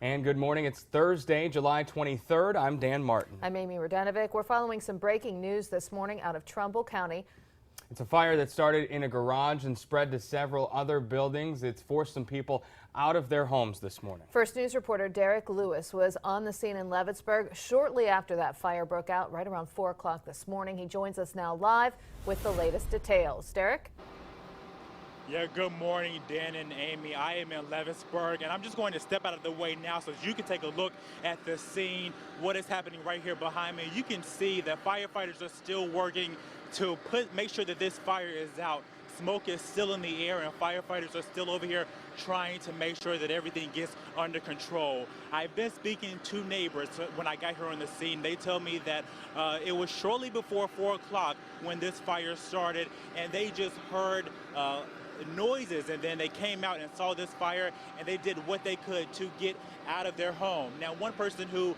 And good morning. It's Thursday, July 23rd. I'm Dan Martin. I'm Amy Radanovic. We're following some breaking news this morning out of Trumbull County. It's a fire that started in a garage and spread to several other buildings. It's forced some people out of their homes this morning. First News reporter Derek Lewis was on the scene in Leavittsburg shortly after that fire broke out, right around 4 o'clock this morning. He joins us now live with the latest details. Derek? Yeah, good morning, Dan and Amy. I am in Leavittsburg, and I'm just going to step out of the way now so you can take a look at the scene, what is happening right here behind me. You can see that firefighters are still working to make sure that this fire is out. Smoke is still in the air, and firefighters are still over here trying to make sure that everything gets under control. I've been speaking to neighbors when I got here on the scene. They tell me that it was shortly before 4 o'clock when this fire started, and they just heard noises, and then they came out and saw this fire, and they did what they could to get out of their home. Now, one person who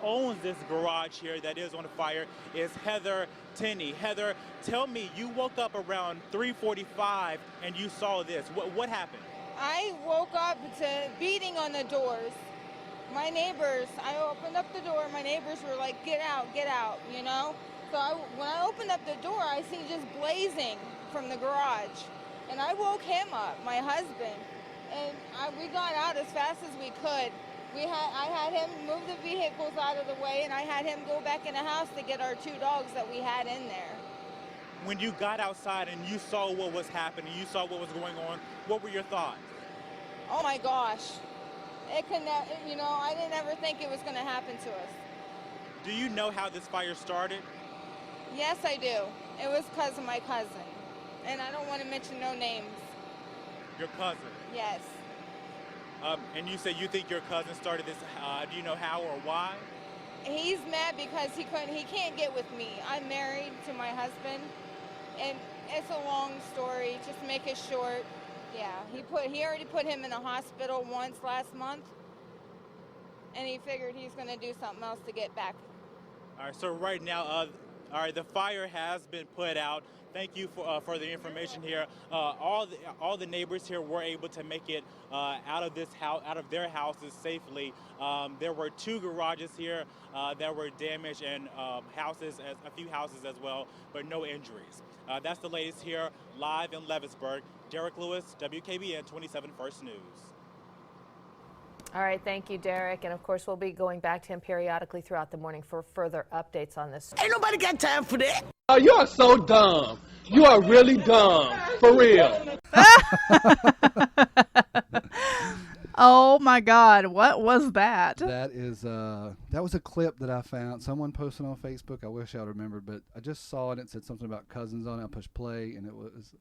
owns this garage here that is on fire is Heather Tenney. Heather, tell me, you woke up around 3:45 and you saw this. What happened? I woke up to beating on the doors. My neighbors, I opened up the door, my neighbors were like, get out, you know? So when I opened up the door, I see just blazing from the garage. And I woke him up, my husband, and we got out as fast as we could. I had him move the vehicles out of the way, and I had him go back in the house to get our 2 dogs that we had in there. When you got outside and you saw what was happening, you saw what was going on, what were your thoughts? Oh my gosh. It could never, you know, I didn't ever think it was going to happen to us. Do you know how this fire started? Yes, I do. It was because of my cousin. And I don't want to mention no names. Your cousin? Yes. And you say you think your cousin started this. Do you know how or why? He's mad because he can't get with me. I'm married to my husband, and it's a long story. Just to make it short. Yeah, he already put him in the hospital once last month, and he figured he's going to do something else to get back. All right. So right now, all right, the fire has been put out. Thank you for the information here. All the neighbors here were able to make it out of this house, out of their houses safely. There were 2 garages here that were damaged, and a few houses as well, but no injuries. That's the latest here, live in Leavittsburg. Derek Lewis, WKBN 27 First News. All right, thank you, Derek. And of course, we'll be going back to him periodically throughout the morning for further updates on this. Ain't nobody got time for that. Oh, you are so dumb. You are really dumb. For real. Oh my God, what was that? That was a clip that I found. Someone posted on Facebook. I wish I remembered, but I just saw it. It said something about Cousins on it. I pushed play, and it was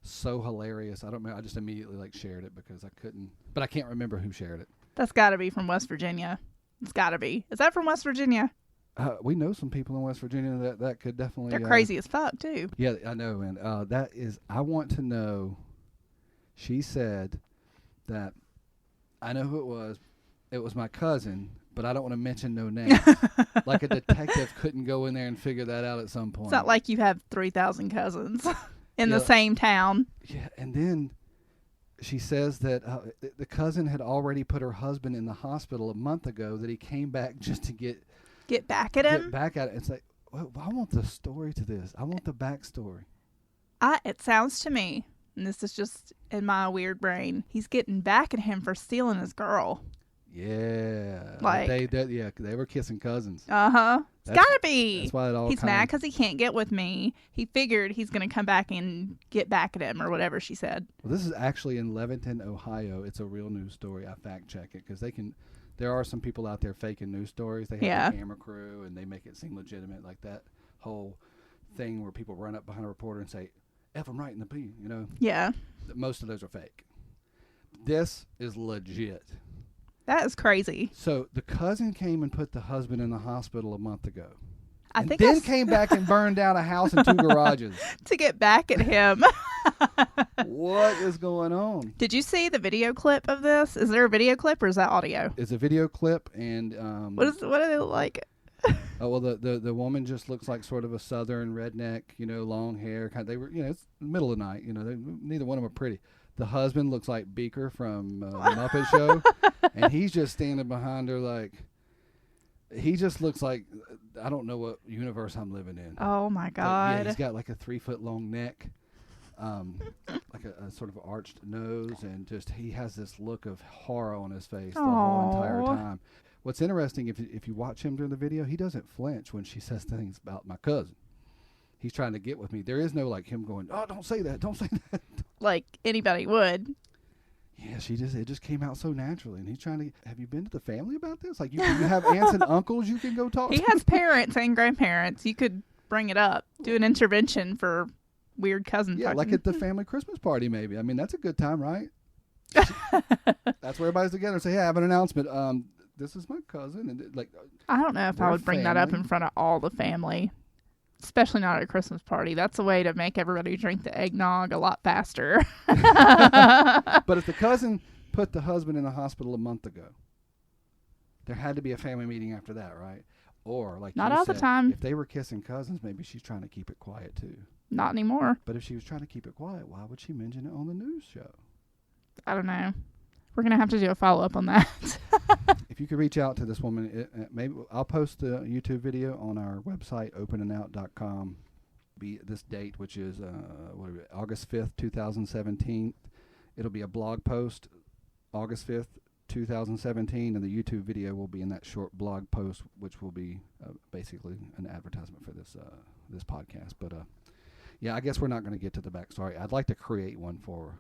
so hilarious. I don't know. I just immediately shared it because I couldn't, but I can't remember who shared it. That's got to be from West Virginia. It's got to be. Is that from West Virginia? We know some people in West Virginia that could definitely. They're crazy as fuck too. Yeah, I know, and that is. I want to know. She said that I know who it was. It was my cousin, but I don't want to mention no names. Like a detective couldn't go in there and figure that out at some point. It's not like you have 3,000 cousins in the same town. Yeah, and then she says that the cousin had already put her husband in the hospital a month ago. That he came back just to get back at him. Get back at it. It's like, well, I want the story to this. I want the backstory. It sounds to me, and this is just in my weird brain, he's getting back at him for stealing his girl. Yeah, like they were kissing cousins. It's gotta be. That's why it all. He's mad because he can't get with me. He figured he's gonna come back and get back at him or whatever she said. Well, this is actually in Leventon, Ohio. It's a real news story. I fact check it because there are some people out there faking news stories. They have a camera crew and they make it seem legitimate, like that whole thing where people run up behind a reporter and say, "F, I'm right in the P," you know. Yeah. Most of those are fake. This is legit. That is crazy. So the cousin came and put the husband in the hospital a month ago. And then came back and burned down a house and 2 garages. To get back at him. What is going on? Did you see the video clip of this? Is there a video clip or is that audio? It's a video clip, and what do they look like? Oh well, the woman just looks like sort of a southern redneck, long hair. They were, it's the middle of the night. Neither one of them are pretty. The husband looks like Beaker from the Muppet Show, and he's just standing behind her like, he just looks like, I don't know what universe I'm living in. Oh, my But, God. yeah, he's got like a 3-foot long neck, like a sort of arched nose, and just he has this look of horror on his face the whole entire time. What's interesting, if you watch him during the video, he doesn't flinch when she says things about my cousin. He's trying to get with me. There is no like him going, oh, don't say that, don't say that. Like anybody would. Yeah, it just came out so naturally. And he's trying to, have you been to the family about this? Like you have aunts and uncles you can go talk He to? has parents and grandparents. You could bring it up. Do an intervention for weird cousin Yeah, fucking. like at the family Christmas party maybe. I mean, that's a good time, right? That's where everybody's together and say, hey, I have an announcement. This is my cousin. And like, I don't know if I would bring that up in front of all the family. Especially not at a Christmas party. That's a way to make everybody drink the eggnog a lot faster. But if the cousin put the husband in the hospital a month ago, there had to be a family meeting after that, right? Or like Not you all said, the time. if they were kissing cousins, maybe she's trying to keep it quiet too. Not anymore. But if she was trying to keep it quiet, why would she mention it on the news show? I don't know. We're going to have to do a follow-up on that. If you could reach out to this woman, maybe I'll post the YouTube video on our website, openandout.com. Be this date, which is August 5th, 2017. It'll be a blog post, August 5th, 2017, and the YouTube video will be in that short blog post, which will be basically an advertisement for this podcast. But yeah, I guess we're not going to get to the backstory. I'd like to create one for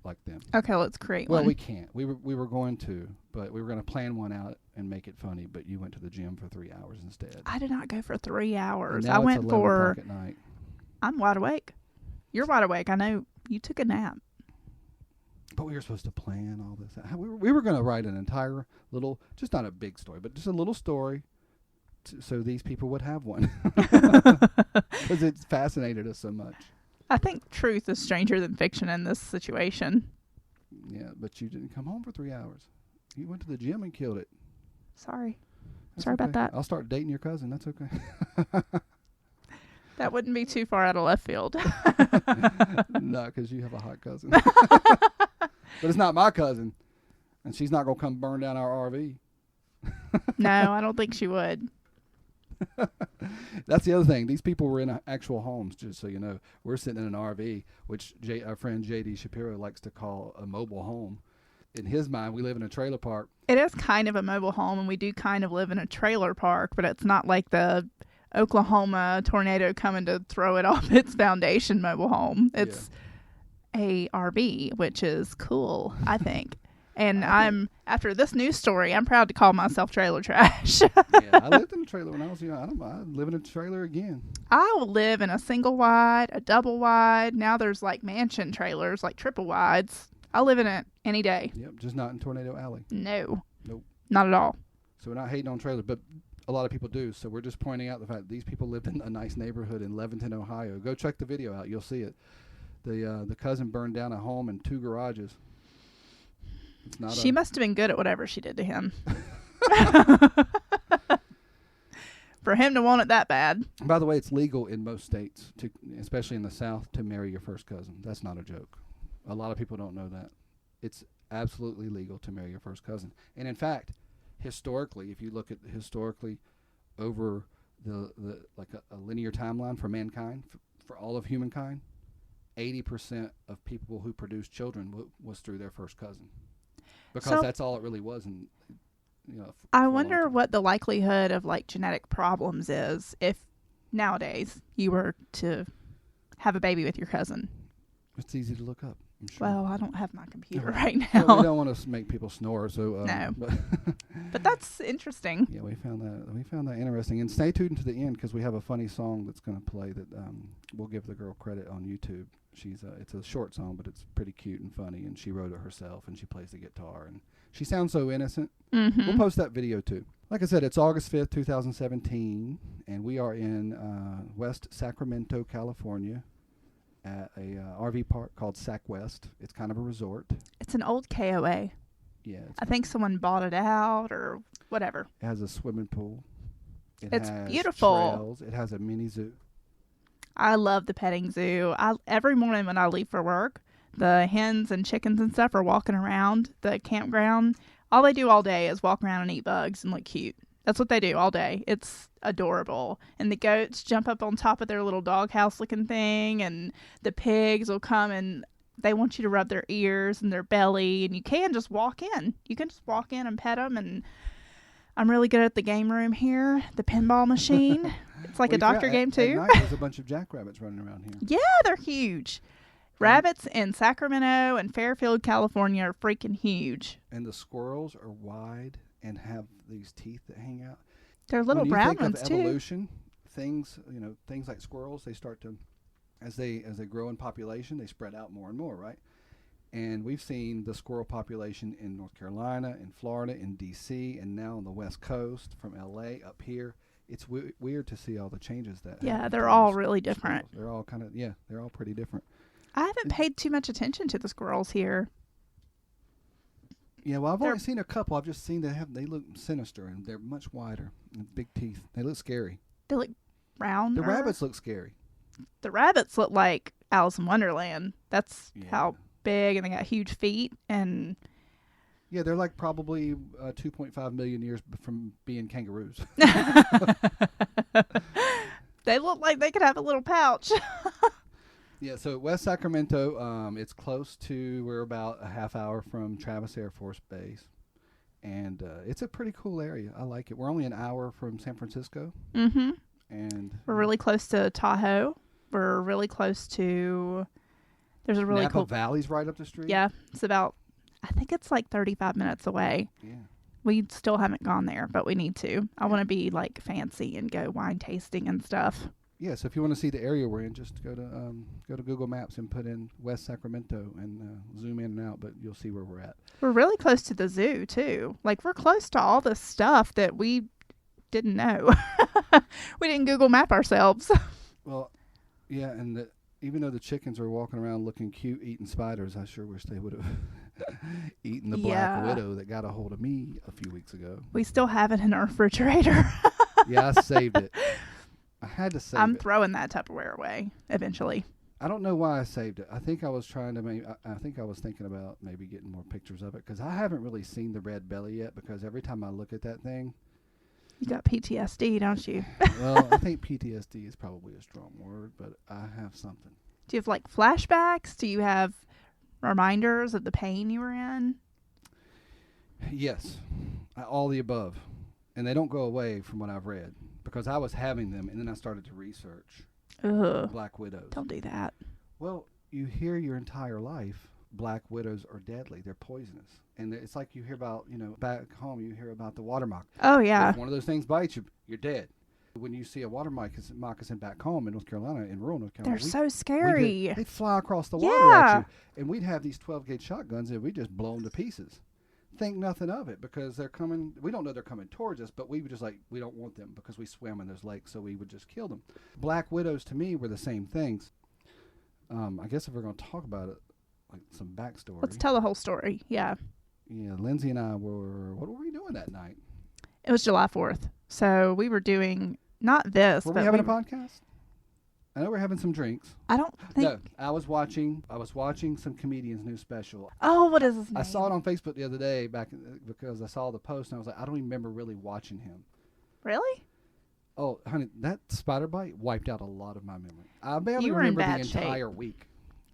like them. Okay, let's create one. Well, we can't. We were going to, but we were going to plan one out and make it funny. But you went to the gym for 3 hours instead. I did not go for 3 hours. And now I went it's 11 for. o'clock at night. I'm wide awake. You're wide awake. I know you took a nap. But we were supposed to plan all this. We were going to write an entire little, just not a big story, but just a little story, so these people would have one, because it fascinated us so much. I think truth is stranger than fiction in this situation. Yeah, but you didn't come home for 3 hours. You went to the gym and killed it. Sorry. That's Sorry about okay. that. I'll start dating your cousin. That's okay. That wouldn't be too far out of left field. No, because you have a hot cousin. But it's not my cousin, and she's not going to come burn down our RV. No, I don't think she would. That's the other thing. These people were in actual homes, just so you know. We're sitting in an RV, which our friend J.D. Shapiro likes to call a mobile home. In his mind, we live in a trailer park. It is kind of a mobile home, and we do kind of live in a trailer park, but it's not like the Oklahoma tornado coming to throw it off its foundation mobile home. It's a RV, which is cool, I think. And after this news story, I'm proud to call myself trailer trash. Yeah, I lived in a trailer when I was young. I live in a trailer again. I will live in a single wide, a double wide. Now there's like mansion trailers, like triple wides. I'll live in it any day. Yep, just not in Tornado Alley. No. Nope. Not at all. So we're not hating on trailers, but a lot of people do. So we're just pointing out the fact that these people lived in a nice neighborhood in Leventon, Ohio. Go check the video out. You'll see it. The cousin burned down a home and 2 garages. It's not She must have been good at whatever she did to him. For him to want it that bad. By the way, it's legal in most states, especially in the South, to marry your first cousin. That's not a joke. A lot of people don't know that. It's absolutely legal to marry your first cousin. And in fact, historically, if you look at historically over the like a linear timeline for mankind, for all of humankind, 80% of people who produce children was through their first cousin. Because that's all it really was. And I wonder what the likelihood of like genetic problems is if nowadays you were to have a baby with your cousin. It's easy to look up, I'm sure. Well, I don't have my computer right now. Well, we don't want to make people snore, so no. But that's interesting. Yeah, we found that interesting. And stay tuned to the end because we have a funny song that's going to play that we'll give the girl credit on YouTube. It's a short song, but it's pretty cute and funny, and she wrote it herself, and she plays the guitar, and she sounds so innocent. Mm-hmm. We'll post that video too. Like I said, it's August 5th, 2017, and we are in West Sacramento, California, at a RV park called Sac West. It's kind of a resort. It's an old KOA. Yeah. I think someone bought it out or whatever. It has a swimming pool. It's has beautiful. Trails. It has a mini zoo. I love the petting zoo. Every morning when I leave for work, The hens and chickens and stuff are walking around the campground. All they do all day is walk around and eat bugs and look cute. That's what they do all day. It's adorable. And the goats jump up on top of their little doghouse looking thing, and the pigs will come and they want you to rub their ears and their belly, and you can just walk in. You can just walk in and pet them. And I'm really good at the game room here, the pinball machine. It's like a doctor game too. At night, there's a bunch of jackrabbits running around here. Yeah, they're huge. Rabbits in Sacramento and Fairfield, California are freaking huge. And the squirrels are wide and have these teeth that hang out. They're little brown ones too. When you think of too. evolution, things like squirrels, they start to, as they grow in population, they spread out more and more, right? And we've seen the squirrel population in North Carolina, in Florida, in D.C., and now on the West Coast, from L.A. up here. It's weird to see all the changes that. Yeah, they're all really different. Squirrels. They're all they're all pretty different. I haven't paid too much attention to the squirrels here. Yeah, well, I've only seen a couple. I've just seen they look sinister, and they're much wider and big teeth. They look scary. They look brown. The rabbits look scary. The rabbits look like Alice in Wonderland. That's how big, and they got huge feet. And yeah, they're like probably 2.5 million years from being kangaroos. They look like they could have a little pouch. Yeah, so West Sacramento, it's close to, we're about a half hour from Travis Air Force Base. And it's a pretty cool area. I like it. We're only an hour from San Francisco. Mm-hmm. And we're really close to Tahoe. We're really close to, there's a really Napa Valley's right up the street. Yeah, it's about, I think it's like 35 minutes away. Yeah. We still haven't gone there, but we need to. I want to be like fancy and go wine tasting and stuff. Yeah, so if you want to see the area we're in, just go to Google Maps and put in West Sacramento and zoom in and out, but you'll see where we're at. We're really close to the zoo, too. Like, we're close to all the stuff that we didn't know. We didn't Google Map ourselves. Well, yeah, and even though the chickens are walking around looking cute, eating spiders, I sure wish they would have eaten the black widow that got a hold of me a few weeks ago. We still have it in our refrigerator. Yeah, I saved it. I had to save it. I'm throwing that Tupperware away eventually. I don't know why I saved it. I think I was thinking about maybe getting more pictures of it, because I haven't really seen the red belly yet, because every time I look at that thing. You got PTSD, don't you? Well, I think PTSD is probably a strong word, but I have something. Do you have like flashbacks? Do you have reminders of the pain you were in? Yes. All the above. And they don't go away from what I've read, because I was having them, and then I started to research black widows. Don't do that. Well, you hear your entire life, black widows are deadly. They're poisonous. And it's like you hear about, back home, you hear about the water moccasin. Oh, yeah. If one of those things bites you, you're dead. When you see a water moccasin back home in North Carolina, in rural North Carolina. They're so scary. They'd fly across the water at you. And we'd have these 12-gauge shotguns, and we'd just blow them to pieces. Think nothing of it, because they're coming. We don't know they're coming towards us, but we would just we don't want them, because we swim in those lakes, so we would just kill them. Black widows to me were the same things. I guess if we're going to talk about it, like some backstory. Let's tell the whole story. Yeah. Yeah, Lindsay and I what were we doing that night? It was July 4th. So we were doing, not this. Were we having a podcast? I know we're having some drinks. I don't think. No, I was watching some comedian's new special. Oh, what is his name? I saw it on Facebook the other day because I saw the post, and I was like, I don't even remember really watching him. Really? Oh, honey, that spider bite wiped out a lot of my memory. I barely You were in remember the bad entire shape. week.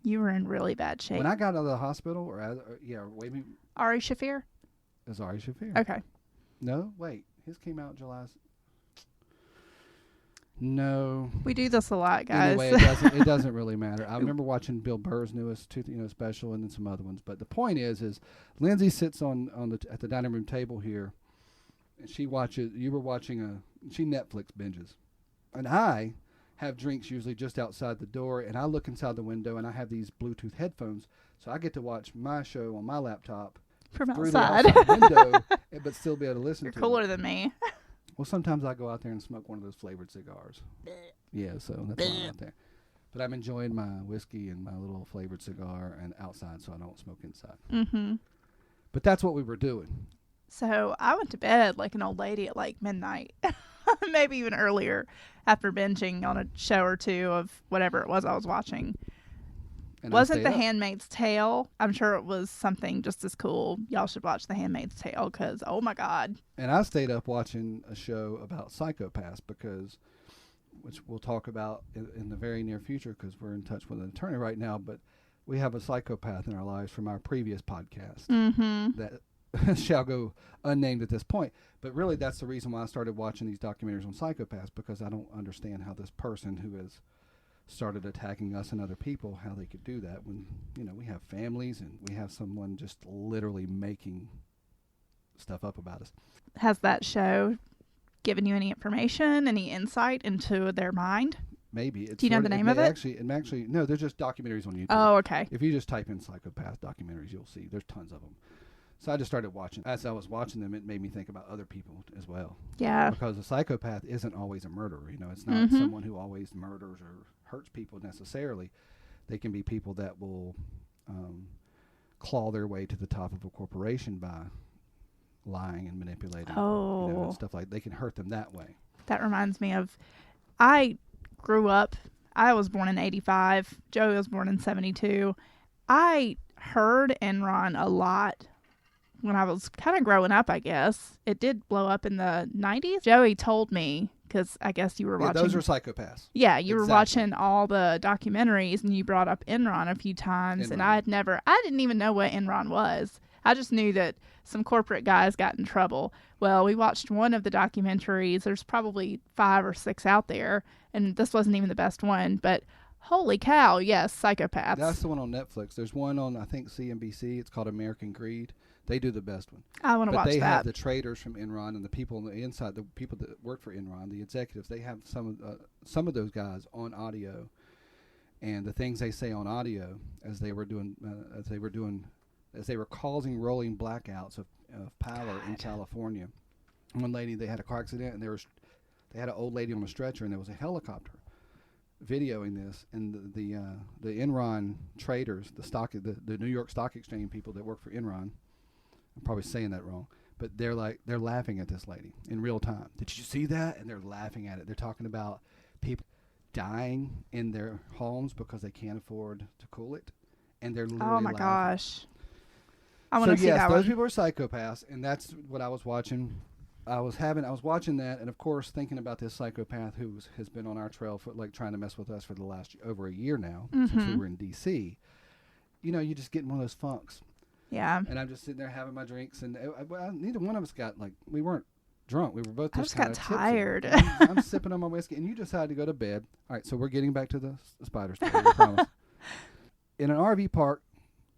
You were in really bad shape. When I got out of the hospital, Ari Shafir? It was Ari Shafir. Okay. No, wait. His came out July. No. We do this a lot, guys. Anyway, it doesn't really matter. I remember watching Bill Burr's newest special, and then some other ones. But the point is Lindsay sits at the dining room table here, and she watches. She Netflix binges, and I have drinks usually just outside the door, and I look inside the window, and I have these Bluetooth headphones, so I get to watch my show on my laptop from through outside, the outside window, but still be able to listen. You're to cooler it. than me. Well, sometimes I go out there and smoke one of those flavored cigars. Yeah, so that's why I'm out there. But I'm enjoying my whiskey and my little flavored cigar and outside, so I don't smoke inside. Mm-hmm. But that's what we were doing. So I went to bed like an old lady at like midnight, maybe even earlier, after binging on a show or two of whatever it was I was watching. And Wasn't The Handmaid's Tale? I'm sure it was something just as cool. Y'all should watch The Handmaid's Tale because, oh my God. And I stayed up watching a show about psychopaths which we'll talk about in the very near future because we're in touch with an attorney right now. But we have a psychopath in our lives from our previous podcast that shall go unnamed at this point. But really, that's the reason why I started watching these documentaries on psychopaths, because I don't understand how this person who has started attacking us and other people, how they could do that when, we have families and we have someone just literally making stuff up about us. Has that show given you any information, any insight into their mind? Maybe. Do you know the name of it? Actually, no, they're just documentaries on YouTube. Oh, okay. If you just type in psychopath documentaries, you'll see there's tons of them. So I just started watching. As I was watching them, it made me think about other people as well. Yeah. Because a psychopath isn't always a murderer. It's not someone who always murders or hurts people necessarily. They can be people that will claw their way to the top of a corporation by lying and manipulating. And stuff like that. They can hurt them that way. That reminds me of, I grew up, I was born in 85. Joey was born in 72. I heard Enron a lot when I was kind of growing up, I guess. It did blow up in the 90s. Joey told me, because I guess you were watching. Those are psychopaths. Yeah, you were watching all the documentaries and you brought up Enron a few times. And I didn't even know what Enron was. I just knew that some corporate guys got in trouble. Well, we watched one of the documentaries. There's probably 5 or 6 out there, and this wasn't even the best one. But holy cow, yes, psychopaths. That's the one on Netflix. There's one on, I think, CNBC. It's called American Greed. They do the best one. I want to watch that. But they have the traders from Enron and the people on the inside, the people that work for Enron, the executives. They have some of those guys on audio, and the things they say on audio as they were causing rolling blackouts of power in California. One lady, they had a car accident, and they had an old lady on a stretcher, and there was a helicopter videoing this, and the Enron traders, the New York Stock Exchange people that work for Enron, I'm probably saying that wrong, but they're laughing at this lady in real time. Did you see that? And they're laughing at it. They're talking about people dying in their homes because they can't afford to cool it, and they're literally laughing. Gosh. I want to see that one. Those people are psychopaths, and that's what I was watching. I was watching that, and of course thinking about this psychopath who has been on our trail for trying to mess with us for the last over a year now, since we were in D.C. You just get in one of those funks. Yeah. And I'm just sitting there having my drinks, and neither one of us got we weren't drunk. We were both just got tired. I'm sipping on my whiskey, and you decided to go to bed. All right, so we're getting back to the spider story. I promise. In an RV park,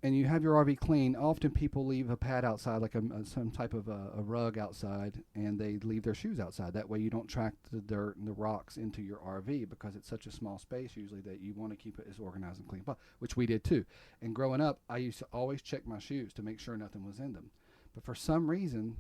and you have your RV clean, often people leave a pad outside, like some type of a rug outside, and they leave their shoes outside. That way you don't track the dirt and the rocks into your RV, because it's such a small space usually that you want to keep it as organized and clean, which we did too. And growing up, I used to always check my shoes to make sure nothing was in them. But for some reason,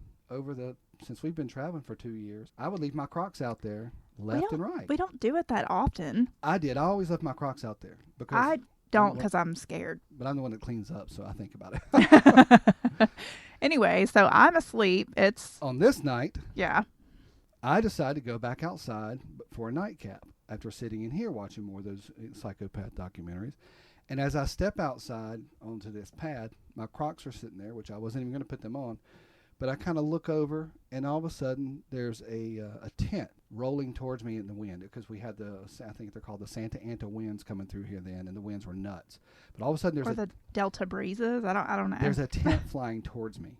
since we've been traveling for 2 years, I would leave my Crocs out there left and right. We don't do it that often. I did. I always left my Crocs out there. Because I don't, because I'm scared. But I'm the one that cleans up, so I think about it. Anyway, so I'm asleep. It's on this night. Yeah. I decided to go back outside for a nightcap after sitting in here watching more of those psychopath documentaries. And as I step outside onto this pad, my Crocs are sitting there, which I wasn't even going to put them on. But I kind of look over, and all of a sudden, there's a tent rolling towards me in the wind, because we had I think they're called the Santa Ana winds coming through here then, and the winds were nuts. But all of a sudden, there's the Delta breezes. I don't know. There's a tent flying towards me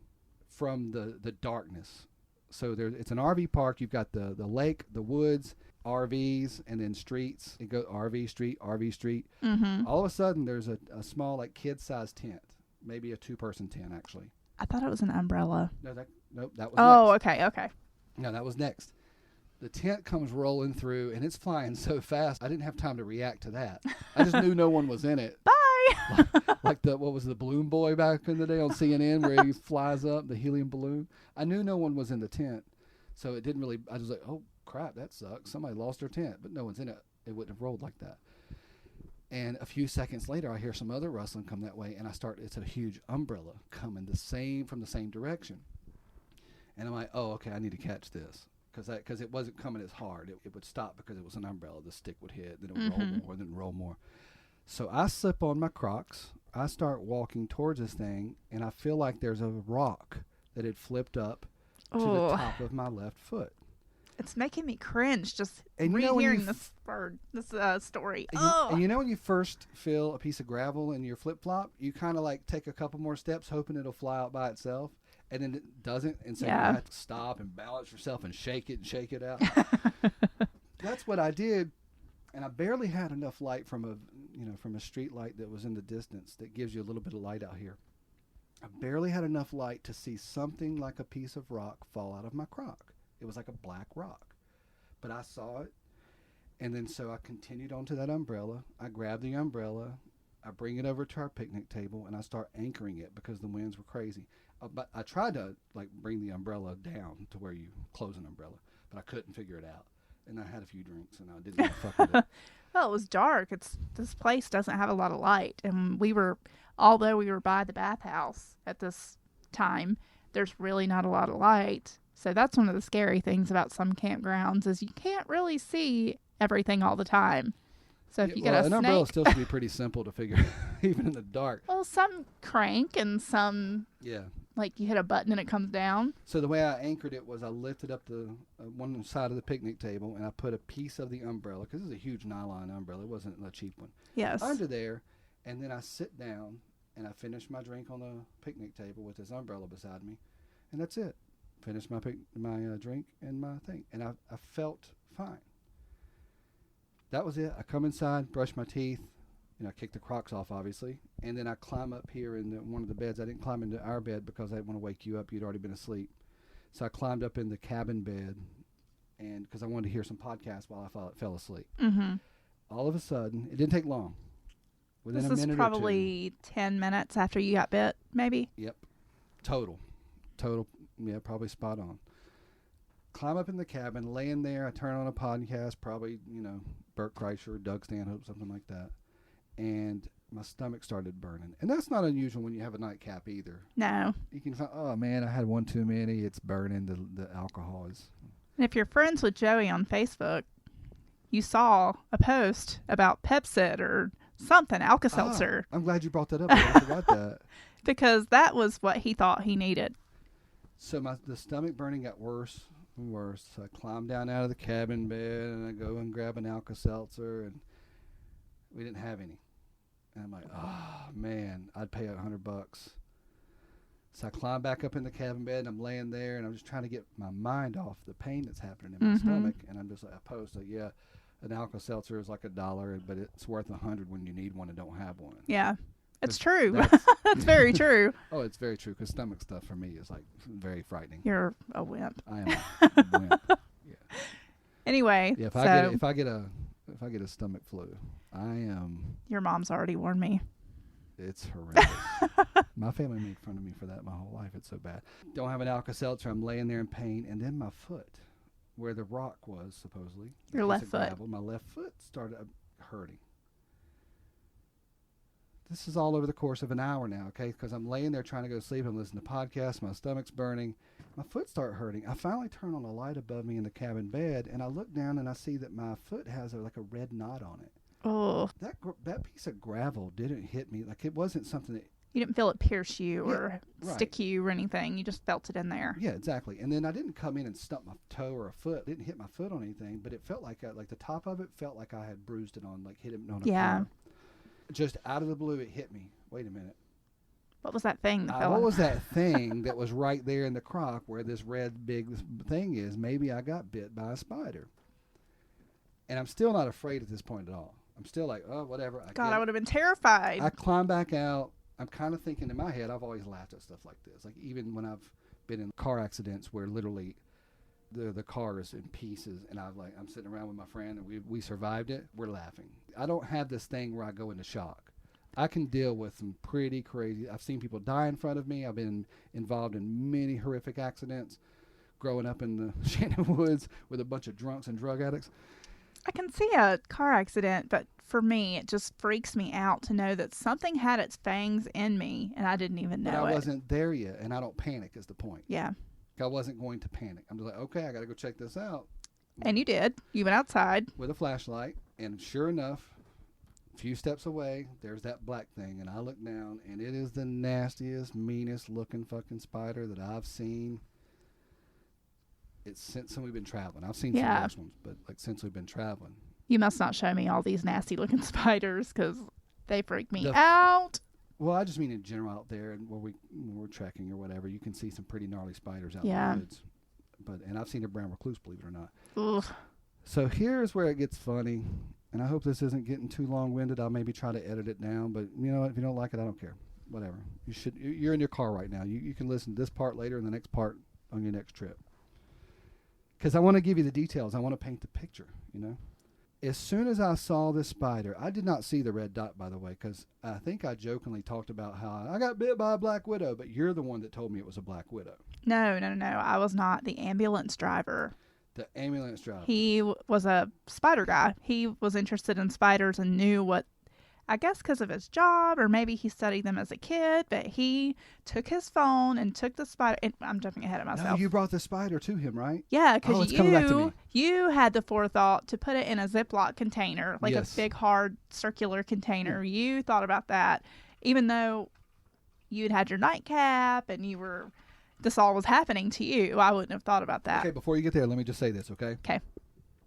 from the darkness. So it's an RV park. You've got the lake, the woods, RVs, and then streets. It goes RV street, RV street. Mm-hmm. All of a sudden, there's a small, kid-sized tent, maybe a 2-person tent actually. I thought it was an umbrella. Nope, that was next. Okay. No, that was next. The tent comes rolling through, and it's flying so fast, I didn't have time to react to that. I just knew no one was in it. Bye! Like what was the balloon boy back in the day on CNN where he flies up, the helium balloon? I knew no one was in the tent, so it didn't really, I was like, oh, crap, that sucks. Somebody lost their tent, but no one's in it. It wouldn't have rolled like that. And a few seconds later, I hear some other rustling come that way, and it's a huge umbrella coming from the same direction. And I'm like, oh, okay, I need to catch this. Because it wasn't coming as hard. It would stop because it was an umbrella. The stick would hit, then it would roll more, then roll more. So I slip on my Crocs. I start walking towards this thing, and I feel like there's a rock that had flipped up to the top of my left foot. It's making me cringe just And rehearing this story. And you know when you first feel a piece of gravel in your flip-flop, you kind of like take a couple more steps hoping it'll fly out by itself, and then it doesn't, and so you have to stop and balance yourself and shake it out. That's what I did, and I barely had enough light from a street light that was in the distance that gives you a little bit of light out here. I barely had enough light to see something like a piece of rock fall out of my Croc. It was like a black rock. But I saw it, and then so I continued onto that umbrella. I grabbed the umbrella. I bring it over to our picnic table, and I start anchoring it because the winds were crazy. But I tried to bring the umbrella down to where you close an umbrella, but I couldn't figure it out. And I had a few drinks, and I didn't want to fuck with it. Well, it was dark. This place doesn't have a lot of light, and although we were by the bathhouse at this time, there's really not a lot of light. So that's one of the scary things about some campgrounds is you can't really see everything all the time. So if you get an umbrella still should be pretty simple to figure, even in the dark. Well, some crank and some like you hit a button and it comes down. So the way I anchored it was I lifted up the one side of the picnic table and I put a piece of the umbrella, because this is a huge nylon umbrella. It wasn't a cheap one. Yes. Under there, and then I sit down and I finish my drink on the picnic table with this umbrella beside me, and that's it. Finished my drink and my thing, and I felt fine. That was it. I come inside, brush my teeth, I kick the Crocs off, obviously, and then I climb up here in one of the beds. I didn't climb into our bed because I didn't want to wake you up. You'd already been asleep. So I climbed up in the cabin bed, and because I wanted to hear some podcasts while I fell asleep. Mm-hmm. All of a sudden, it didn't take long. Within a minute or two. This is probably 10 minutes after you got bit, maybe? Yep. Total. Yeah, probably spot on. Climb up in the cabin, laying there. I turn on a podcast, probably, Bert Kreischer, Doug Stanhope, something like that. And my stomach started burning. And that's not unusual when you have a nightcap either. No. You can find, oh, man, I had one too many. It's burning. The alcohol is. And if you're friends with Joey on Facebook, you saw a post about Pepsid or something, Alka-Seltzer. I'm glad you brought that up. I forgot that. Because that was what he thought he needed. So the stomach burning got worse and worse. So I climbed down out of the cabin bed and I go and grab an Alka-Seltzer, and we didn't have any. And I'm like, oh man, I'd pay $100. So I climb back up in the cabin bed and I'm laying there and I'm just trying to get my mind off the pain that's happening in my stomach. And I'm just like, I post like, yeah, an Alka-Seltzer is like $1, but it's worth $100 when you need one and don't have one. Yeah. It's true. That's very true. Oh, it's very true, because stomach stuff for me is like very frightening. You're a wimp. I am a wimp. Yeah. Anyway, yeah, if I get a stomach flu, I am. Your mom's already warned me. It's horrendous. My family made fun of me for that my whole life. It's so bad. Don't have an Alka-Seltzer. I'm laying there in pain, and then my foot, where the rock was supposedly, your left foot. Gravel, my left foot started hurting. This is all over the course of an hour now, okay? Because I'm laying there trying to go to sleep. I'm listening to podcasts. My stomach's burning. My foot started hurting. I finally turn on a light above me in the cabin bed, and I look down, and I see that my foot has a red knot on it. Oh. That piece of gravel didn't hit me. Like, it wasn't something that... You didn't feel it pierce you or stick you or anything. You just felt it in there. Yeah, exactly. And then I didn't come in and stump my toe or a foot. I didn't hit my foot on anything, but it felt like the top of it felt like I had bruised it on, hit it on a corner. Just out of the blue, it hit me. Wait a minute. What was that thing? What was that thing that was right there in the crock where this red big thing is? Maybe I got bit by a spider. And I'm still not afraid at this point at all. I'm still like, oh, whatever. I would have been terrified. I climb back out. I'm kind of thinking in my head, I've always laughed at stuff like this. Like, even when I've been in car accidents where literally the car is in pieces, and I'm sitting around with my friend, and we survived it. We're laughing. I don't have this thing where I go into shock. I can deal with some pretty crazy. I've seen people die in front of me. I've been involved in many horrific accidents, growing up in the Shannon Woods with a bunch of drunks and drug addicts. I can see a car accident, but for me, it just freaks me out to know that something had its fangs in me, and I didn't even know it. But I wasn't there yet, and I don't panic is the point. Yeah. I wasn't going to panic. I'm just like, okay, I got to go check this out. And you did. You went outside. With a flashlight, and sure enough, few steps away, there's that black thing, and I look down, and it is the nastiest, meanest looking fucking spider that I've seen. It's since we've been traveling. I've seen some worse ones, but like since we've been traveling. You must not show me all these nasty looking spiders because they freak me out. Well, I just mean in general out there, and when we're trekking or whatever, you can see some pretty gnarly spiders out in the woods. And I've seen a brown recluse, believe it or not. Ugh. So here's where it gets funny, and I hope this isn't getting too long-winded. I'll maybe try to edit it down, but you know what? If you don't like it, I don't care. Whatever. You're in your car right now. You can listen to this part later and the next part on your next trip. Because I want to give you the details. I want to paint the picture, you know. As soon as I saw this spider, I did not see the red dot, by the way, because I think I jokingly talked about how I got bit by a black widow, but you're the one that told me it was a black widow. No. I was not. The ambulance driver. The ambulance driver. He was a spider guy. He was interested in spiders and knew what, I guess because of his job, or maybe he studied them as a kid, but he took his phone and took the spider. And I'm jumping ahead of myself. No, you brought the spider to him, right? Yeah, because you had the forethought to put it in a Ziploc container, like a big, hard, circular container. Yeah. You thought about that, even though you'd had your nightcap and this all was happening to you. I wouldn't have thought about that. Okay, before you get there, let me just say this, okay? Okay.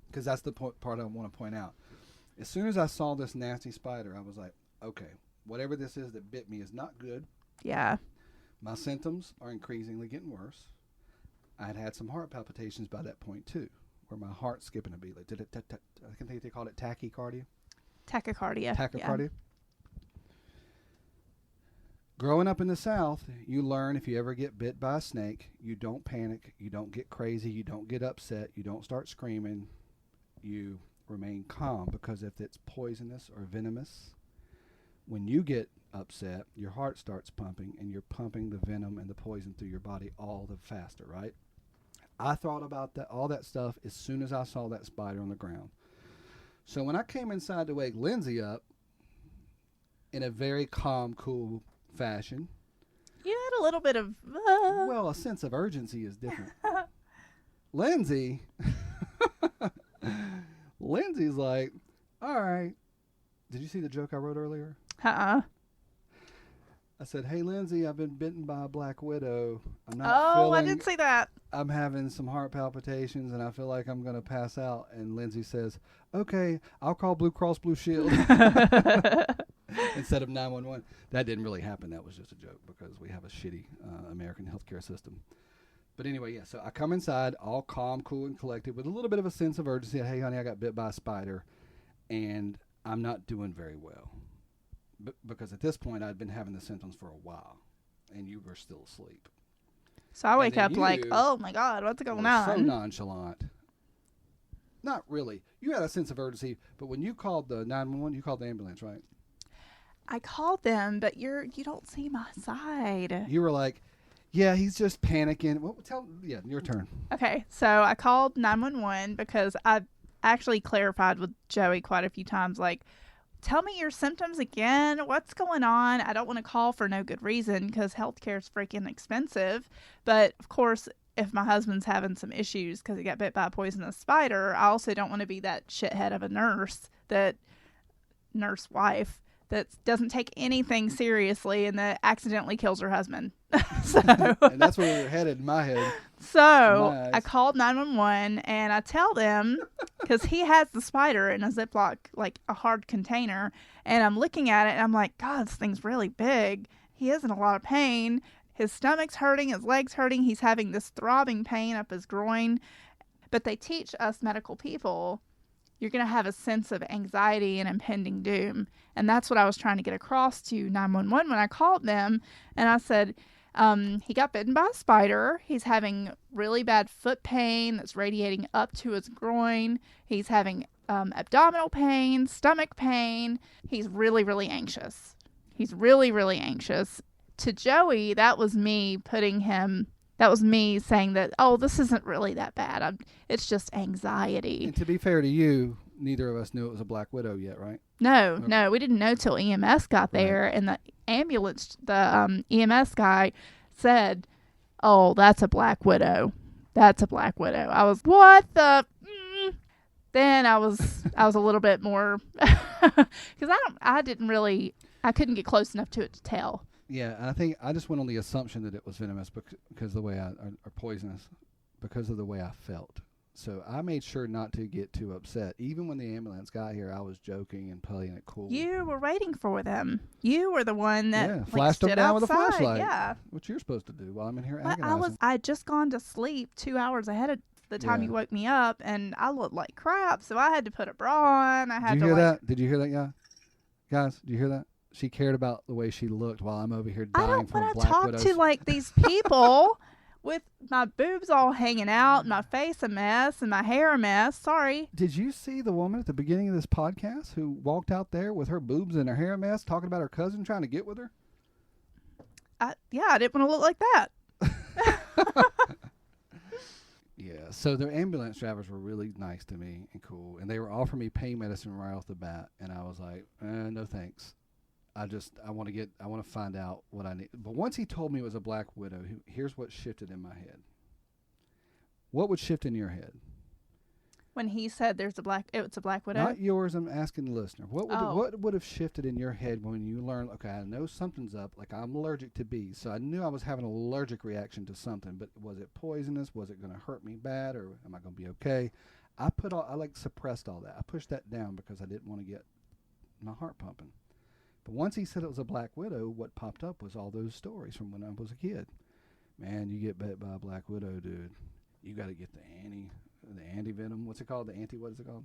Because that's the part I want to point out. As soon as I saw this nasty spider, I was like, okay, whatever this is that bit me is not good. Yeah. My symptoms are increasingly getting worse. I had some heart palpitations by that point, too, where my heart's skipping a beat. Like, I think they called it tachycardia. Tachycardia. Yeah. Growing up in the South, you learn if you ever get bit by a snake, you don't panic, you don't get crazy, you don't get upset, you don't start screaming, you remain calm, because if it's poisonous or venomous, when you get upset, your heart starts pumping, and you're pumping the venom and the poison through your body all the faster, right? I thought about all that stuff as soon as I saw that spider on the ground. So when I came inside to wake Lindsay up in a very calm, cool fashion, you had a little bit of well, a sense of urgency is different. Lindsay's like, all right, did you see the joke I wrote earlier? I said, hey, Lindsay, I've been bitten by a black widow. I'm not I didn't see that. I'm having some heart palpitations, and I feel like I'm going to pass out. And Lindsay says, okay, I'll call Blue Cross Blue Shield instead of 911. That didn't really happen. That was just a joke because we have a shitty American healthcare system. But anyway, yeah, so I come inside all calm, cool, and collected with a little bit of a sense of urgency. Hey, honey, I got bit by a spider, and I'm not doing very well. Because at this point, I'd been having the symptoms for a while, and you were still asleep. So I wake up like, oh, my God, what's going on? So nonchalant. Not really. You had a sense of urgency, but when you called the 911, you called the ambulance, right? I called them, but you don't see my side. You were like, yeah, he's just panicking. Well, your turn. Okay, so I called 911 because I actually clarified with Joey quite a few times, like, tell me your symptoms again. What's going on? I don't want to call for no good reason because healthcare is freaking expensive. But, of course, if my husband's having some issues because he got bit by a poisonous spider, I also don't want to be that shithead of a nurse wife that doesn't take anything seriously and that accidentally kills her husband. And that's where we were headed in my head. So I called 911 and I tell them, because he has the spider in a Ziploc, like a hard container, and I'm looking at it and I'm like, God, this thing's really big. He is in a lot of pain. His stomach's hurting, his leg's hurting. He's having this throbbing pain up his groin. But they teach us medical people, you're going to have a sense of anxiety and impending doom. And that's what I was trying to get across to 911 when I called them. And I said, he got bitten by a spider. He's having really bad foot pain that's radiating up to his groin. He's having abdominal pain, stomach pain. He's really, really anxious. He's really, really anxious. To Joey, that was me saying that, oh, this isn't really that bad. It's just anxiety. And to be fair to you, neither of us knew it was a black widow yet, right? No, we didn't know till EMS got there, right. And the ambulance, the EMS guy said, oh, that's a black widow. That's a black widow. I was, what the? Then I was a little bit more Because I couldn't get close enough to it to tell. Yeah, and I think I just went on the assumption that it was venomous because the way or poisonous, because of the way I felt. So I made sure not to get too upset. Even when the ambulance got here, I was joking and playing it cool. You were waiting for them. You were the one that flashed them stood down outside. with a flashlight. Yeah. What you're supposed to do while I'm in here But agonizing. I had just gone to sleep 2 hours ahead of the time you woke me up, and I looked like crap, so I had to put a bra on. Did you hear that? Did you hear that, guy? Guys, did you hear that? She cared about the way she looked while I'm over here dying from a black widow. I talk to like these people with my boobs all hanging out, my face a mess, and my hair a mess. Sorry. Did you see the woman at the beginning of this podcast who walked out there with her boobs and her hair a mess, talking about her cousin trying to get with her? I didn't want to look like that. Yeah, so the ambulance drivers were really nice to me and cool, and they were offering me pain medicine right off the bat, and I was like, no thanks. I want to find out what I need. But once he told me it was a black widow, here's what shifted in my head. What would shift in your head? When he said it's a black widow? Not yours, I'm asking the listener. What would have shifted in your head when you learned, okay, I know something's up, like I'm allergic to bees, so I knew I was having an allergic reaction to something, but was it poisonous? Was it going to hurt me bad, or am I going to be okay? I suppressed all that. I pushed that down because I didn't want to get my heart pumping. But once he said it was a black widow, what popped up was all those stories from when I was a kid. Man, you get bit by a black widow, dude. You got to get the anti-venom. What's it called? What is it called?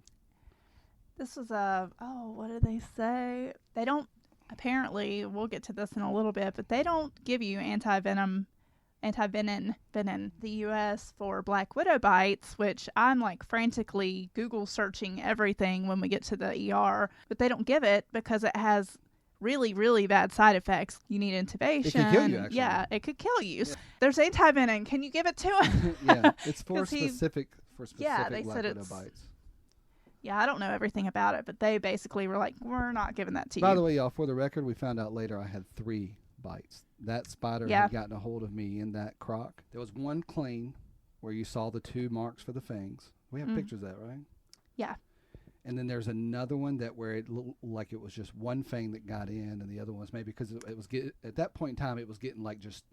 This was what did they say? They don't, apparently, we'll get to this in a little bit, but they don't give you anti-venom in the U.S. for black widow bites, which I'm like frantically Google searching everything when we get to the ER, but they don't give it because it has really, really bad side effects. You need intubation. It could kill you, actually. Yeah, it could kill you. Yeah. There's anti-venom. Can you give it to him? Yeah, it's for specific they black said widow it's bites. Yeah, I don't know everything about it, but they basically were like, we're not giving that to you. By the way, y'all, for the record, we found out later I had 3 bites. That spider had gotten a hold of me in that crock. There was one clean where you saw the 2 marks for the fangs. We have pictures of that, right? Yeah. And then there's another one where it looked like it was just one fang that got in, and the other one's maybe because it was at that point in time it was getting like just.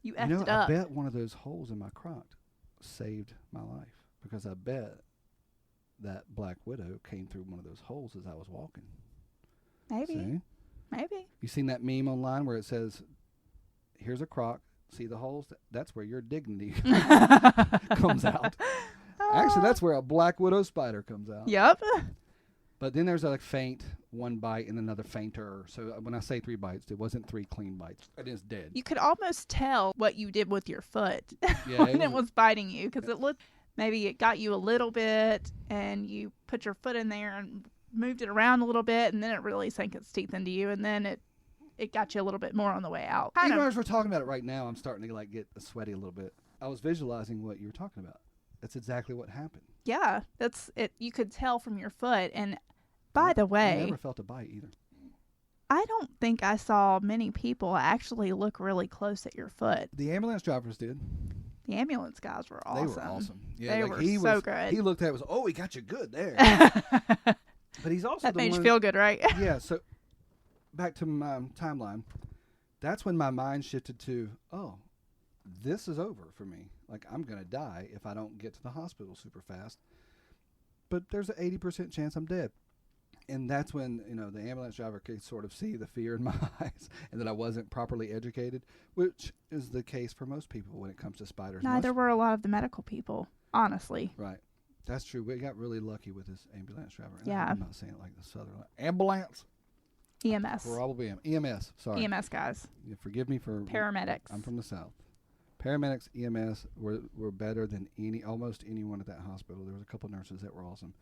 You effed it up. I bet one of those holes in my crock saved my life because I bet that black widow came through one of those holes as I was walking. Maybe. See? Maybe. You seen that meme online where it says, "Here's a crock. See the holes? That's where your dignity comes out." Actually, that's where a black widow spider comes out. Yep. But then there's a faint, 1 bite, and another fainter. So when I say 3 bites, it wasn't 3 clean bites. It is dead. You could almost tell what you did with your foot Yeah, when it was biting you, because it looked, maybe it got you a little bit, and you put your foot in there and moved it around a little bit, and then it really sank its teeth into you, and then it got you a little bit more on the way out. Even as we're talking about it right now, I'm starting to get sweaty a little bit. I was visualizing what you were talking about. That's exactly what happened. Yeah, that's it. You could tell from your foot. And by the way, I never felt a bite either. I don't think I saw many people actually look really close at your foot. The ambulance drivers did. The ambulance guys were awesome. They were awesome. Yeah, they were so good. He looked at it he got you good there. But he's also that made you feel good, right? Yeah. So back to my timeline. That's when my mind shifted to, this is over for me. Like, I'm going to die if I don't get to the hospital super fast. But there's an 80% chance I'm dead. And that's when, the ambulance driver could sort of see the fear in my eyes and that I wasn't properly educated, which is the case for most people when it comes to spiders. Neither were a lot of the medical people, honestly. Right. That's true. We got really lucky with this ambulance driver. Yeah. I'm not saying it like the Southern ambulance. EMS. Probably EMS. Sorry. EMS guys. Yeah, forgive me for paramedics. I'm from the South. Paramedics, EMS were better than almost anyone at that hospital. There was a couple nurses that were awesome.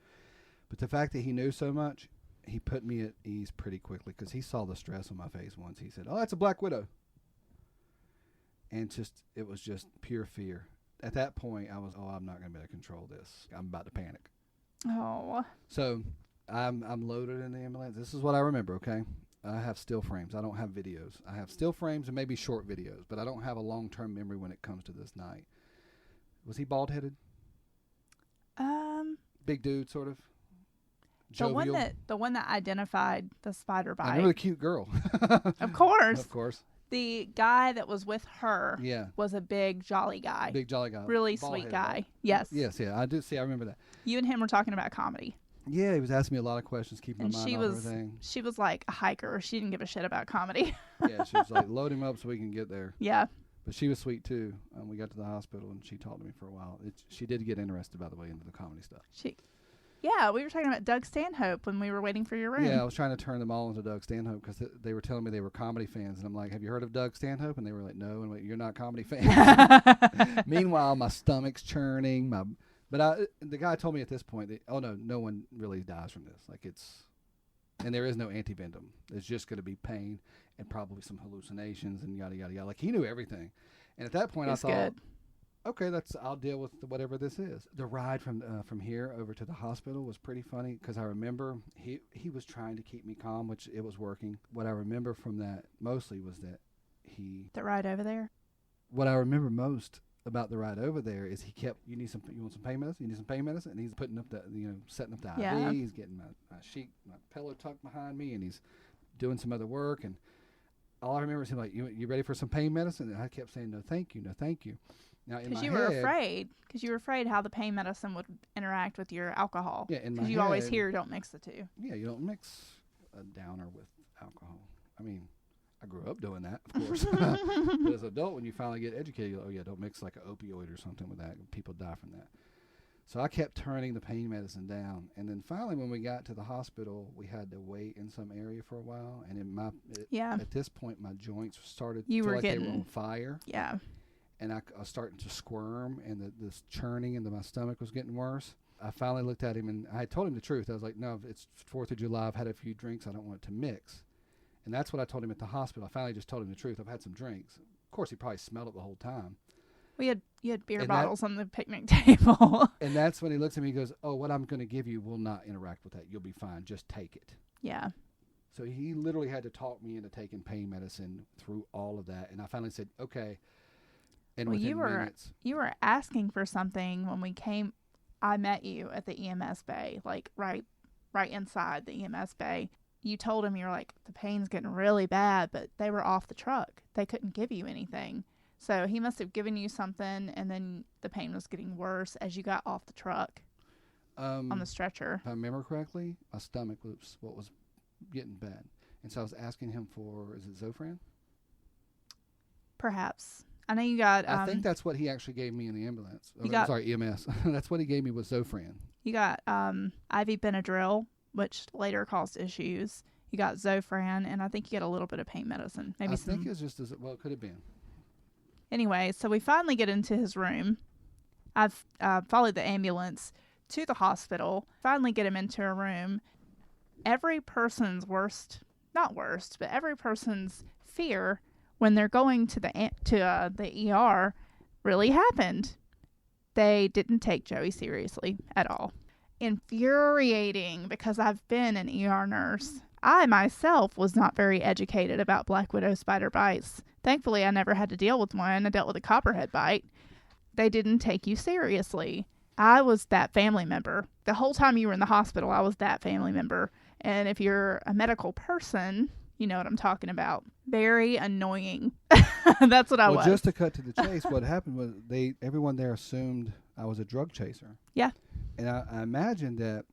But the fact that he knew so much, he put me at ease pretty quickly because he saw the stress on my face once. He said, "Oh, that's a black widow." And it was just pure fear. At that point, I was, I'm not going to be able to control this. I'm about to panic. Oh. So I'm loaded in the ambulance. This is what I remember, okay? I have still frames. I don't have videos. I have still frames and maybe short videos, but I don't have a long-term memory when it comes to this night. Was he bald-headed? Big dude, sort of? jovial. The one that identified the spider bite. I remember the cute girl. Of course. Of course. The guy that was with her Yeah. was a big, jolly guy. Big jolly guy. Really Bald sweet head, guy. right? Yes. Yes, yeah. I do see. I remember that. You and him were talking about comedy. Yeah, he was asking me a lot of questions, keeping And my mind off everything. she was like a hiker. She didn't give a shit about comedy. Yeah, she was like, load him up so we can get there. Yeah. But she was sweet, too. We got to the hospital, and she talked to me for a while. She did get interested, by the way, into the comedy stuff. Yeah, we were talking about Doug Stanhope when we were waiting for your room. Yeah, I was trying to turn them all into Doug Stanhope because they were telling me they were comedy fans. And I'm like, have you heard of Doug Stanhope? And they were like, no. And I'm like, you're not comedy fans. Meanwhile, my stomach's churning. But the guy told me at this point, that, oh, no one really dies from this. Like and there is no anti-venom. It's just going to be pain and probably some hallucinations and yada, yada, yada. Like, he knew everything. And at that point, I thought, good. Okay, I'll deal with whatever this is. The ride from here over to the hospital was pretty funny because I remember he was trying to keep me calm, which it was working. What I remember from that mostly was that The ride over there? What I remember most about the ride over there is he kept, you want some pain medicine? You need some pain medicine? And he's putting up setting up the Yeah. IV. He's getting my sheet, my pillow tucked behind me, and he's doing some other work. And all I remember is him like, you ready for some pain medicine? And I kept saying, no, thank you, no, thank you. Now, Because you were afraid how the pain medicine would interact with your alcohol. Yeah, in my Because you always head- hear don't mix the two. Yeah, you don't mix a downer with alcohol. I mean, I grew up doing that, of course. But as an adult, when you finally get educated, oh yeah, don't mix like an opioid or something with that. People die from that. So I kept turning the pain medicine down, and then finally, when we got to the hospital, we had to wait in some area for a while. And at this point, my joints started to feel like they were on fire. Yeah. And I was starting to squirm, and this churning into my stomach was getting worse. I finally looked at him, and I told him the truth. I was like, no, it's 4th of July. I've had a few drinks. I don't want it to mix. And that's what I told him at the hospital. I finally just told him the truth. I've had some drinks. Of course, he probably smelled it the whole time. You had beer bottles on the picnic table. And that's when he looks at me and goes, oh, what I'm going to give you will not interact with that. You'll be fine. Just take it. Yeah. So he literally had to talk me into taking pain medicine through all of that. And I finally said, okay. And within minutes. You were asking for something when we came. I met you at the EMS bay, like right inside the EMS bay. You told him, you were like, the pain's getting really bad, but they were off the truck. They couldn't give you anything. So he must have given you something, and then the pain was getting worse as you got off the truck on the stretcher. If I remember correctly, my stomach was what was getting bad. And so I was asking him for, is it Zofran? Perhaps. I know you got... I think that's what he actually gave me in the ambulance. EMS. That's what he gave me was Zofran. You got IV Benadryl, which later caused issues. You got Zofran, and I think you got a little bit of pain medicine. I think it was just it could have been. Anyway, so we finally get into his room. I've followed the ambulance to the hospital. Finally get him into a room. Every person's every person's fear when they're going to the ER really happened. They didn't take Joey seriously at all. Infuriating, because I've been an ER nurse. I myself was not very educated about black widow spider bites. Thankfully, I never had to deal with one. I dealt with a copperhead bite. They didn't take you seriously. I was that family member. The whole time you were in the hospital, I was that family member. And if you're a medical person, you know what I'm talking about. Very annoying. That's what I was. Well, just to cut to the chase, what happened was everyone there assumed I was a drug chaser. Yeah. And I imagine that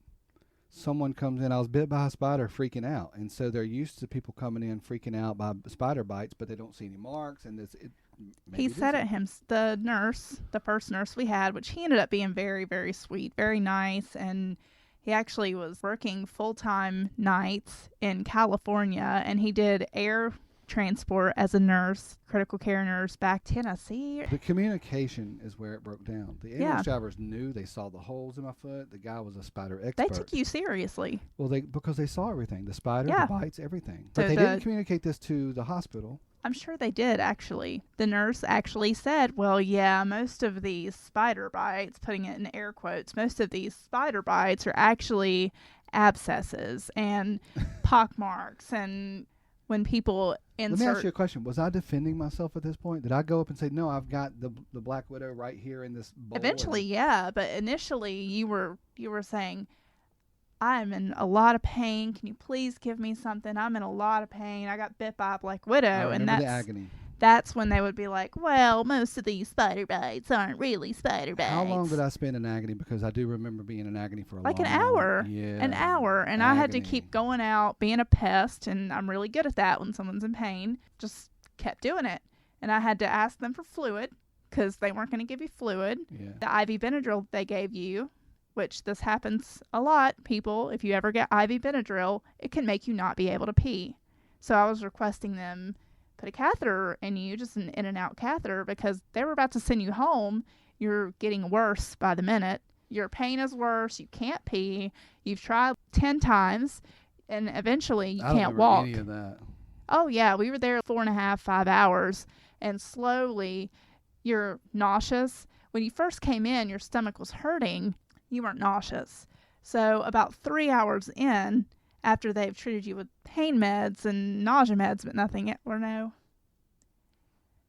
someone comes in, I was bit by a spider, freaking out. And so they're used to people coming in freaking out by spider bites, but they don't see any marks. And he said at him, the first nurse we had, which he ended up being very, very sweet, very nice. And he actually was working full-time nights in California, and he did air transport as a nurse, critical care nurse, back Tennessee. The communication is where it broke down. The ambulance drivers knew. They saw the holes in my foot. The guy was a spider expert. They took you seriously. Well, because they saw everything. The spider, the bites, everything. So but they didn't communicate this to the hospital. I'm sure they did, actually. The nurse actually said, well, yeah, most of these spider bites, putting it in air quotes, most of these spider bites are actually abscesses and pockmarks. And when people insert... Let me ask you a question. Was I defending myself at this point? Did I go up and say, no, I've got the Black Widow right here in this bowl? Eventually, yeah. But initially, you were saying, I'm in a lot of pain. Can you please give me something? I'm in a lot of pain. I got bit by a black widow. And the agony. That's when they would be like, well, most of these spider bites aren't really spider bites. How long did I spend in agony? Because I do remember being in agony for an hour. Yeah. An hour. And I had to keep going out, being a pest, and I'm really good at that when someone's in pain. Just kept doing it. And I had to ask them for fluid because they weren't going to give you fluid. Yeah. The IV Benadryl they gave you, which this happens a lot, people, if you ever get IV Benadryl, it can make you not be able to pee. So I was requesting them put a catheter in you, just an in and out catheter, because they were about to send you home. You're getting worse by the minute. Your pain is worse. You can't pee. You've tried 10 times, and eventually you can't walk. Any of that. Oh, yeah. We were there 4.5, 5 hours, and slowly you're nauseous. When you first came in, your stomach was hurting. You weren't nauseous. So about 3 hours in, after they've treated you with pain meds and nausea meds, but nothing,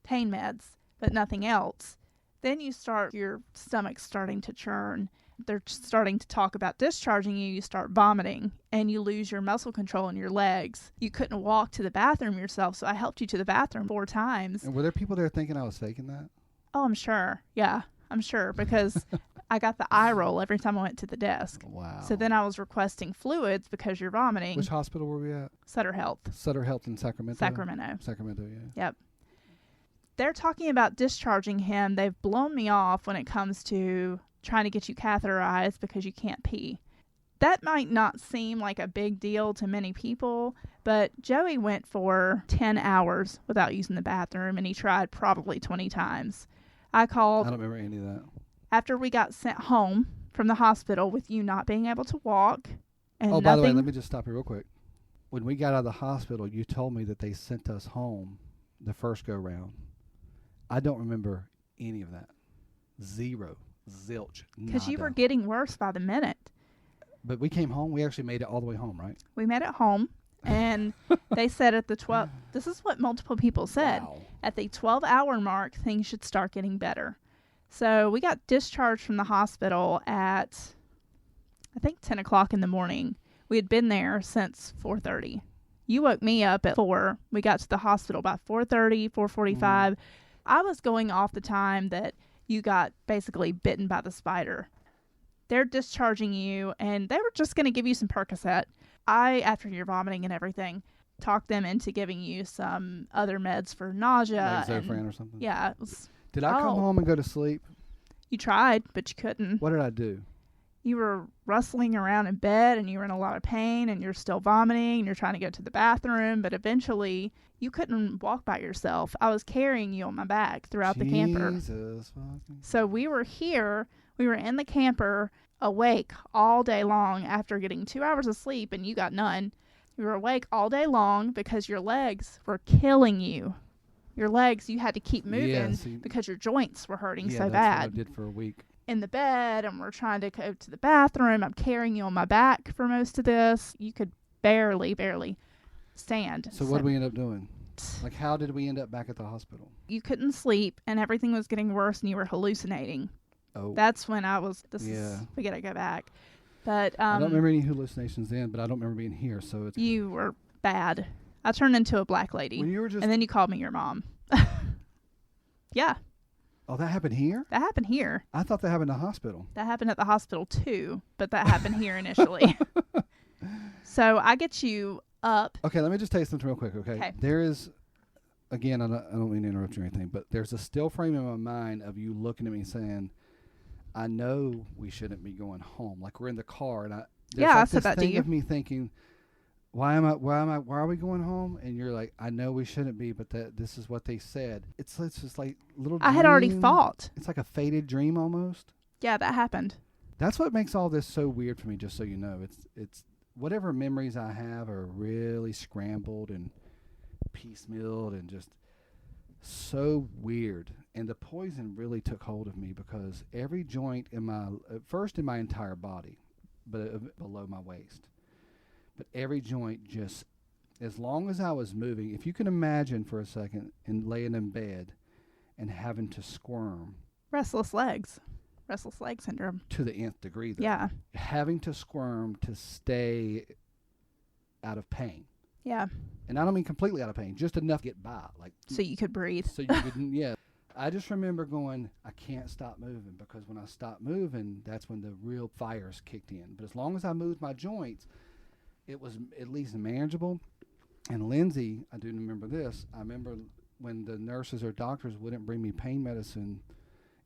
pain meds, but nothing else, then your stomach's starting to churn. They're starting to talk about discharging you. You start vomiting, and you lose your muscle control in your legs. You couldn't walk to the bathroom yourself, so I helped you to the bathroom 4 times. And were there people there thinking I was faking that? Oh, I'm sure. Yeah, I'm sure, because I got the eye roll every time I went to the desk. Wow. So then I was requesting fluids because you're vomiting. Which hospital were we at? Sutter Health. Sutter Health in Sacramento? Sacramento, yeah. Yep. They're talking about discharging him. They've blown me off when it comes to trying to get you catheterized because you can't pee. That might not seem like a big deal to many people, but Joey went for 10 hours without using the bathroom, and he tried probably 20 times. I called. I don't remember any of that. After we got sent home from the hospital with you not being able to walk. And by the way, let me just stop you real quick. When we got out of the hospital, you told me that they sent us home the first go-round. I don't remember any of that. Zero. Zilch. Because you were getting worse by the minute. But we came home. We actually made it all the way home, right? We made it home. And they said at the 12, this is what multiple people said. Wow. At the 12-hour mark, things should start getting better. So we got discharged from the hospital at, I think, 10 o'clock in the morning. We had been there since 4:30. You woke me up at 4. We got to the hospital by 4:30, 4:45. I was going off the time that you got basically bitten by the spider. They're discharging you, and they were just going to give you some Percocet. After your vomiting and everything, talked them into giving you some other meds for nausea. Like Zofran or something? Yeah. It was, Did I come home and go to sleep? You tried, but you couldn't. What did I do? You were rustling around in bed, and you were in a lot of pain, and you're still vomiting, and you're trying to go to the bathroom, but eventually you couldn't walk by yourself. I was carrying you on my back throughout the camper. So we were here. We were in the camper, awake all day long after getting 2 hours of sleep, and you got none. You were awake all day long because your legs were killing you. Your legs, you had to keep moving because your joints were hurting so bad. That's what I did for a week. In the bed, and we're trying to go to the bathroom. I'm carrying you on my back for most of this. You could barely stand. So what did we end up doing? Like, how did we end up back at the hospital? You couldn't sleep, and everything was getting worse, and you were hallucinating. Oh. That's when I was, we got to go back. But I don't remember any hallucinations then, but I don't remember being here, so it's... You were bad. I turned into a black lady. When you were just... And then you called me your mom. Yeah. Oh, that happened here? That happened here. I thought that happened in the hospital. That happened at the hospital too, but that happened here initially. So I get you up. Okay, let me just tell you something real quick, okay? There is, again, I don't mean to interrupt you or anything, but there's a still frame in my mind of you looking at me saying, I know we shouldn't be going home. Like, we're in the car, and I said that to you. Of me thinking, why are we going home? And you're like, I know we shouldn't be, but this is what they said. It's just like little dream. I had already fought. It's like a faded dream almost. Yeah, that happened. That's what makes all this so weird for me, just so you know. It's whatever memories I have are really scrambled and piecemealed and just so weird. And the poison really took hold of me because every joint in my entire body, but below my waist. But every joint just, as long as I was moving, if you can imagine for a second and laying in bed and having to squirm. Restless legs. Restless leg syndrome. To the nth degree, though. Yeah. Having to squirm to stay out of pain. Yeah. And I don't mean completely out of pain, just enough to get by. Like So you could breathe. So you could, yeah. I just remember going, I can't stop moving, because when I stopped moving, that's when the real fires kicked in. But as long as I moved my joints, it was at least manageable. And Lindsay, I do remember this. I remember when the nurses or doctors wouldn't bring me pain medicine,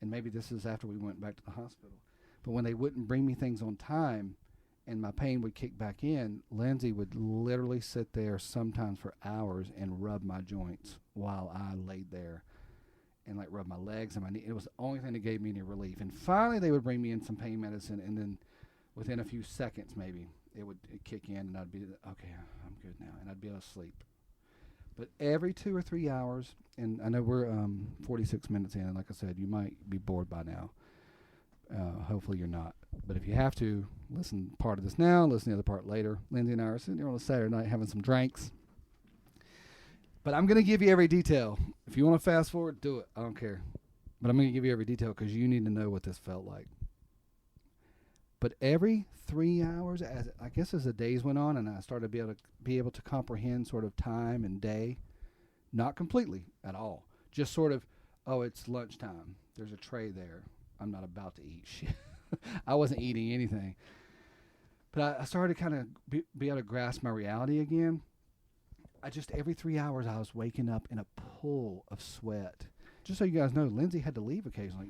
and maybe this is after we went back to the hospital, but when they wouldn't bring me things on time and my pain would kick back in, Lindsay would literally sit there sometimes for hours and rub my joints while I laid there and like rub my legs and my knee. It was the only thing that gave me any relief. And finally they would bring me in some pain medicine, and then within a few seconds maybe it would kick in, and I'd be, okay, I'm good now, and I'd be able to sleep. But every 2 or 3 hours, and I know we're 46 minutes in, and like I said, you might be bored by now. Hopefully you're not. But if you have to, listen part of this now, listen to the other part later. Lindsay and I are sitting here on a Saturday night having some drinks. But I'm going to give you every detail. If you want to fast forward, do it. I don't care. But I'm going to give you every detail because you need to know what this felt like. But every 3 hours, as the days went on and I started to be able to comprehend sort of time and day, not completely at all, just sort of, oh, it's lunchtime. There's a tray there. I'm not about to eat shit. I wasn't eating anything. But I started to kind of be able to grasp my reality again. Every 3 hours I was waking up in a pool of sweat. Just so you guys know, Lindsay had to leave occasionally.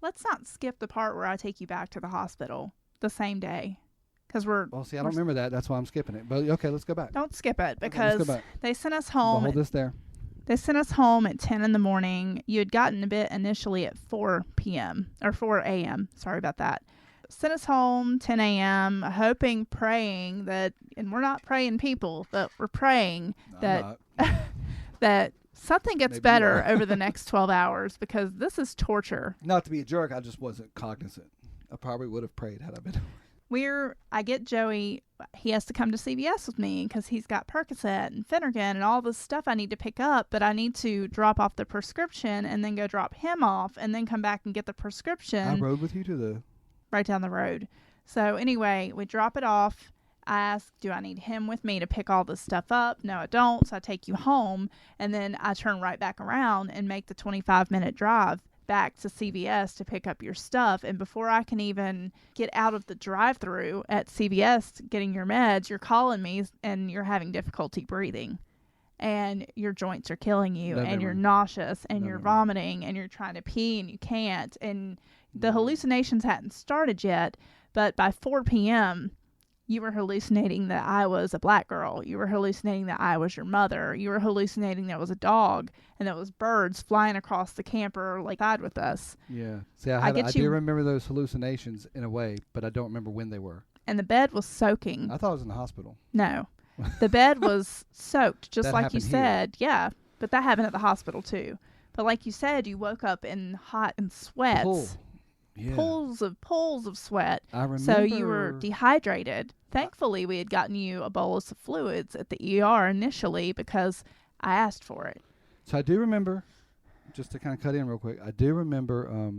Let's not skip the part where I take you back to the hospital the same day. Because I don't remember that. That's why I'm skipping it. But okay, let's go back. Don't skip it, because they sent us home. We'll hold this there. They sent us home at 10 in the morning. You had gotten a bit initially at 4 p.m. or 4 a.m. Sorry about that. Sent us home 10 a.m. hoping, praying that, and we're not praying people, but we're praying that that something gets better over the next 12 hours, because this is torture. Not to be a jerk, I just wasn't cognizant. I probably would have prayed had I been. I get Joey, he has to come to CVS with me because he's got Percocet and Phenergan and all this stuff I need to pick up, but I need to drop off the prescription and then go drop him off and then come back and get the prescription. I rode with you to right down the road. So anyway, we drop it off. I ask, do I need him with me to pick all this stuff up? No, I don't. So I take you home, and then I turn right back around and make the 25-minute drive back to CVS to pick up your stuff. And before I can even get out of the drive-thru at CVS getting your meds, you're calling me and you're having difficulty breathing, and your joints are killing you, and you're nauseous, and you're vomiting, and you're trying to pee and you can't, and the hallucinations hadn't started yet. But by 4 p.m. you were hallucinating that I was a black girl. You were hallucinating that I was your mother. You were hallucinating that it was a dog and that it was birds flying across the camper like God with us. Yeah. See, I do remember those hallucinations in a way, but I don't remember when they were. And the bed was soaking. I thought it was in the hospital. No. The bed was soaked, just like you said. Here. Yeah. But that happened at the hospital too. But like you said, you woke up in hot and sweats. Yeah. Pools of sweat. I remember. So you were dehydrated. Thankfully, we had gotten you a bolus of fluids at the ER initially because I asked for it. So I do remember, just to kind of cut in real quick, I do remember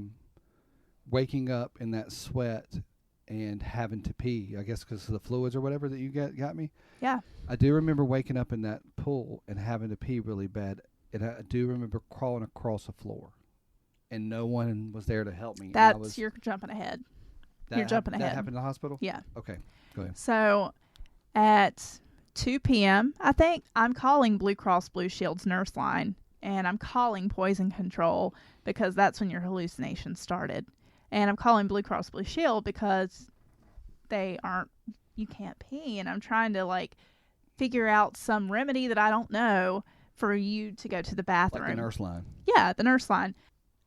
waking up in that sweat and having to pee, I guess because of the fluids or whatever that you got me. Yeah. I do remember waking up in that pool and having to pee really bad. And I do remember crawling across the floor. And no one was there to help me. You're jumping ahead. You're jumping ahead. That happened in the hospital? Yeah. Okay, go ahead. So at 2 p.m., I think, I'm calling Blue Cross Blue Shield's nurse line, and I'm calling poison control because that's when your hallucinations started. And I'm calling Blue Cross Blue Shield because you can't pee, and I'm trying to figure out some remedy that I don't know for you to go to the bathroom. Like the nurse line. Yeah, the nurse line.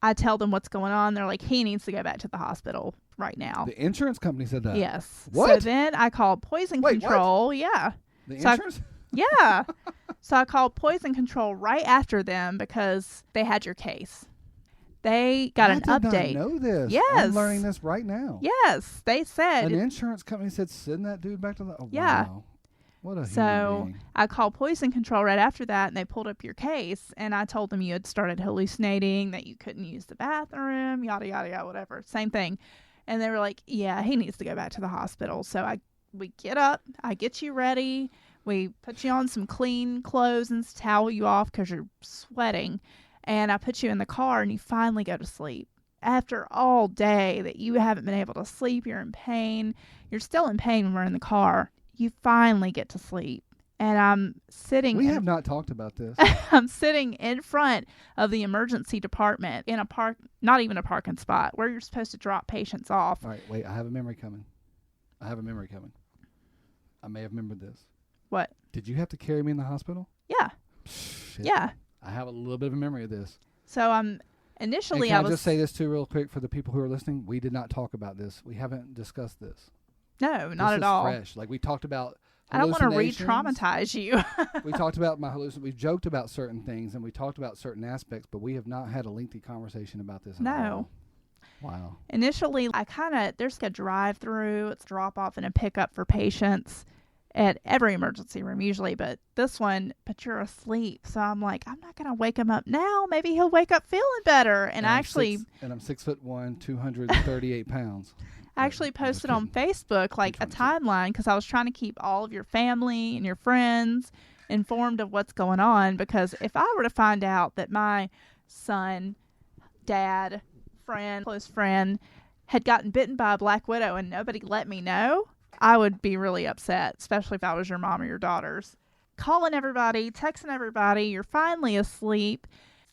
I tell them what's going on. They're like, he needs to go back to the hospital right now. The insurance company said that? Yes. What? So then I called poison control. What? Yeah. The insurance? Yeah. So I called poison control right after them because they had your case. They got an update. I did not know this. Yes. I'm learning this right now. Yes. They said. An insurance company said, send that dude back to the... Oh, yeah. Wow. What a human So being. I called poison control right after that, and they pulled up your case, and I told them you had started hallucinating, that you couldn't use the bathroom, yada, yada, yada, whatever. Same thing. And they were like, yeah, he needs to go back to the hospital. So we get up, I get you ready, we put you on some clean clothes and towel you off because you're sweating, and I put you in the car, and you finally go to sleep. After all day that you haven't been able to sleep, you're in pain. You're still in pain when we're in the car. You finally get to sleep. And I'm sitting... We have not talked about this. I'm sitting in front of the emergency department in a park, not even a parking spot, where you're supposed to drop patients off. All right, wait. I have a memory coming. I may have remembered this. What? Did you have to carry me in the hospital? Yeah. Shit. Yeah. I have a little bit of a memory of this. So initially and can I just say this too real quick for the people who are listening? We did not talk about this. We haven't discussed this. No, not at all. Fresh. Like we talked about I don't want to hallucinations. re-traumatize you. We talked about my hallucinations. We've joked about certain things and we talked about certain aspects, but we have not had a lengthy conversation about this at all. Wow. Initially, there's a drive-through. It's drop-off and a pickup for patients at every emergency room usually, but this one, but you're asleep. So I'm like, I'm not going to wake him up now. Maybe he'll wake up feeling better. And I'm 6'1", 238 pounds. I actually posted on Facebook like a timeline because I was trying to keep all of your family and your friends informed of what's going on, because if I were to find out that my son, dad, friend, close friend had gotten bitten by a black widow and nobody let me know, I would be really upset, especially if I was your mom or your daughters. Calling everybody, texting everybody, you're finally asleep.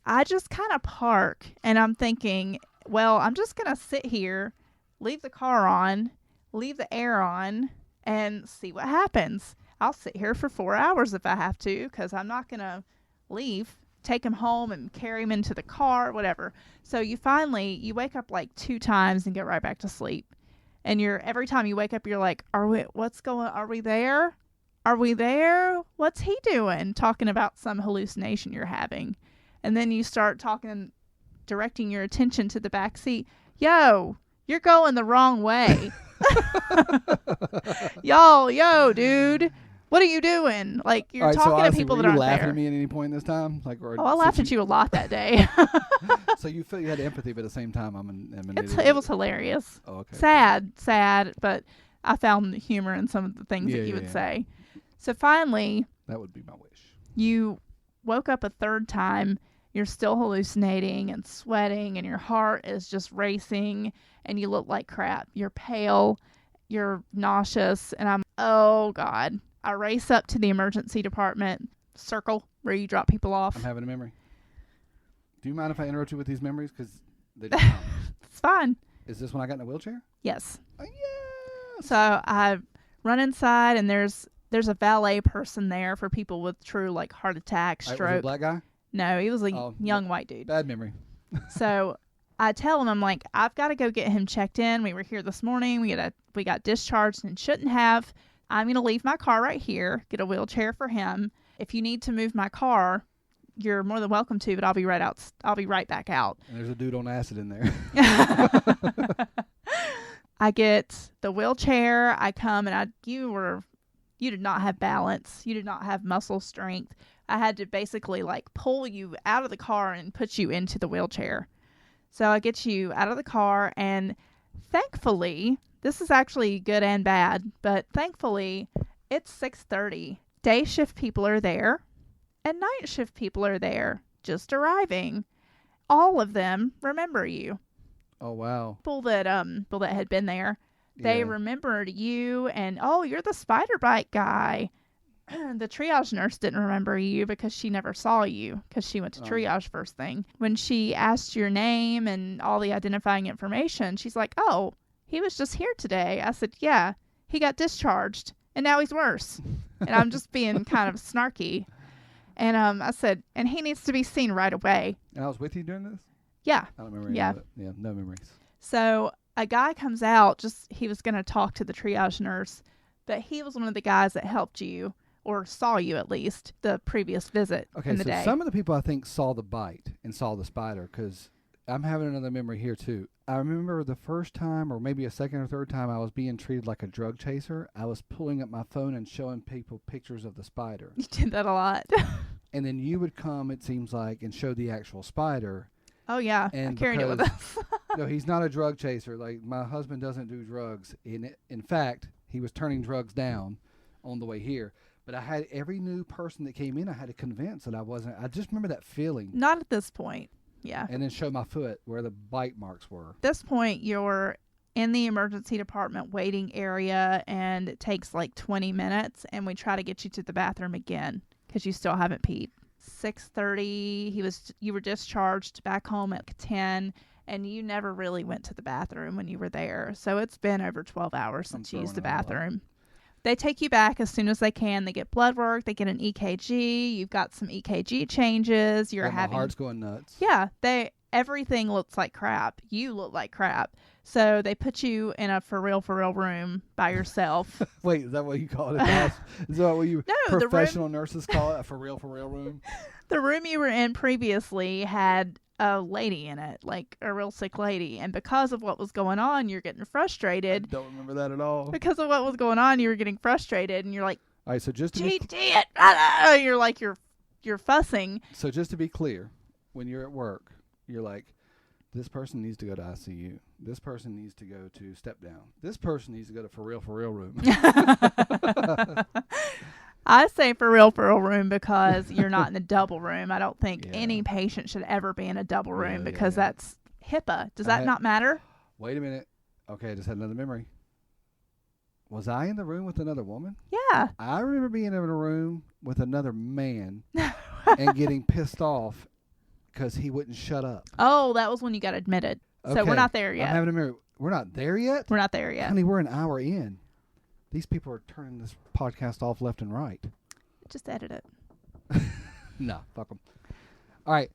I just kind of park and I'm thinking, well, I'm just going to sit here, leave the car on, leave the air on, and see what happens. I'll sit here for 4 hours if I have to, because I'm not going to leave, take him home and carry him into the car, whatever. So you wake up like 2 times and get right back to sleep. And every time you wake up, you're like, are we there? Are we there? What's he doing? Talking about some hallucination you're having. And then you start directing your attention to the back seat. Yo, you're going the wrong way. Yo, dude. What are you doing? Like, you're talking to people that aren't there. Were you laughing at me at any point this time? I laughed at you a lot that day. So you feel you had empathy, but at the same time, I'm an idiot. It was hilarious. Oh, okay. Sad, but I found humor in some of the things that you would say. So finally, that would be my wish. You woke up a third time. You're still hallucinating and sweating, and your heart is just racing, and you look like crap. You're pale, you're nauseous, and oh God. I race up to the emergency department, circle where you drop people off. I'm having a memory. Do you mind if I interrupt you with these memories? Because they don't count. It's fine. Is this when I got in a wheelchair? Yes. Yes. So I run inside, and there's a valet person there for people with true like heart attack, stroke. Was it a black guy? No, he was a young white dude. Bad memory. So I tell him, I'm like, I've got to go get him checked in. We were here this morning. We got discharged and shouldn't have. I'm going to leave my car right here, get a wheelchair for him. If you need to move my car, you're more than welcome to, but I'll be right back out. And there's a dude on acid in there. I get the wheelchair. I come and you did not have balance. You did not have muscle strength. I had to basically like pull you out of the car and put you into the wheelchair. So I get you out of the car, and thankfully, this is actually good and bad, but thankfully it's 6:30. Day shift people are there and night shift people are there, just arriving. All of them remember you. Oh, wow. People that had been there, they remembered you, and you're the spider bite guy. The triage nurse didn't remember you because she never saw you, because she went to triage first thing. When she asked your name and all the identifying information, she's like, oh, he was just here today. I said, yeah, he got discharged and now he's worse. And I'm just being kind of snarky. And I said, and he needs to be seen right away. And I was with you during this? Yeah. I don't remember any of it. Yeah, no memories. So a guy comes out, he was going to talk to the triage nurse, but he was one of the guys that helped you, or saw you at least, the previous visit in the day. Some of the people I think saw the bite and saw the spider, because I'm having another memory here too. I remember the first time, or maybe a second or third time, I was being treated like a drug chaser. I was pulling up my phone and showing people pictures of the spider. You did that a lot. And then you would come, it seems like, and show the actual spider. Oh, yeah. And I carried it with us. No, he's not a drug chaser. Like, my husband doesn't do drugs. In fact, he was turning drugs down on the way here. But I had every new person that came in, I had to convince that I wasn't. I just remember that feeling. Not at this point. Yeah. And then show my foot where the bite marks were. At this point, you're in the emergency department waiting area, and it takes like 20 minutes, and we try to get you to the bathroom again because you still haven't peed. 6:30, you were discharged back home at 10, and you never really went to the bathroom when you were there. So it's been over 12 hours since you used the bathroom. They take you back as soon as they can. They get blood work. They get an EKG. You've got some EKG changes. You're my heart's going nuts. Yeah, everything looks like crap. You look like crap. So they put you in a for real room by yourself. Wait, is that what you call it? Is that what you professional nurses call it? A for real room? The room you were in previously had a lady in it, like a real sick lady. And because of what was going on, you're getting frustrated. I don't remember that at all. Because of what was going on, you were getting frustrated, and you're like, all right, so just to you're like, you're fussing. So just to be clear, when you're at work, you're like, this person needs to go to ICU. This person needs to go to step down. This person needs to go to for real room. I say for real room because you're not in a double room. I don't think any patient should ever be in a double room because that's HIPAA. Does that not matter? Wait a minute. Okay, I just had another memory. Was I in the room with another woman? Yeah. I remember being in a room with another man and getting pissed off because he wouldn't shut up. Oh, that was when you got admitted. Okay. So we're not there yet. I'm having a memory. We're not there yet? We're not there yet. Honey, we're an hour in. These people are turning this podcast off left and right. Just edit it. No, fuck them. All right.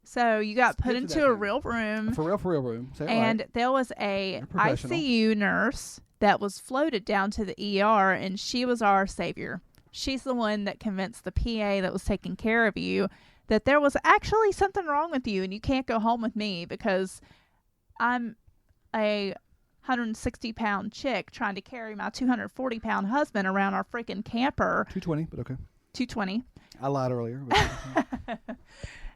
So you got put into a real room. For real room. Say it and right. there was a ICU nurse that was floated down to the ER, and she was our savior. She's the one that convinced the PA that was taking care of you that there was actually something wrong with you, and you can't go home with me because I'm a 160-pound chick trying to carry my 240-pound husband around our freaking camper. 220, but okay. 220. I lied earlier.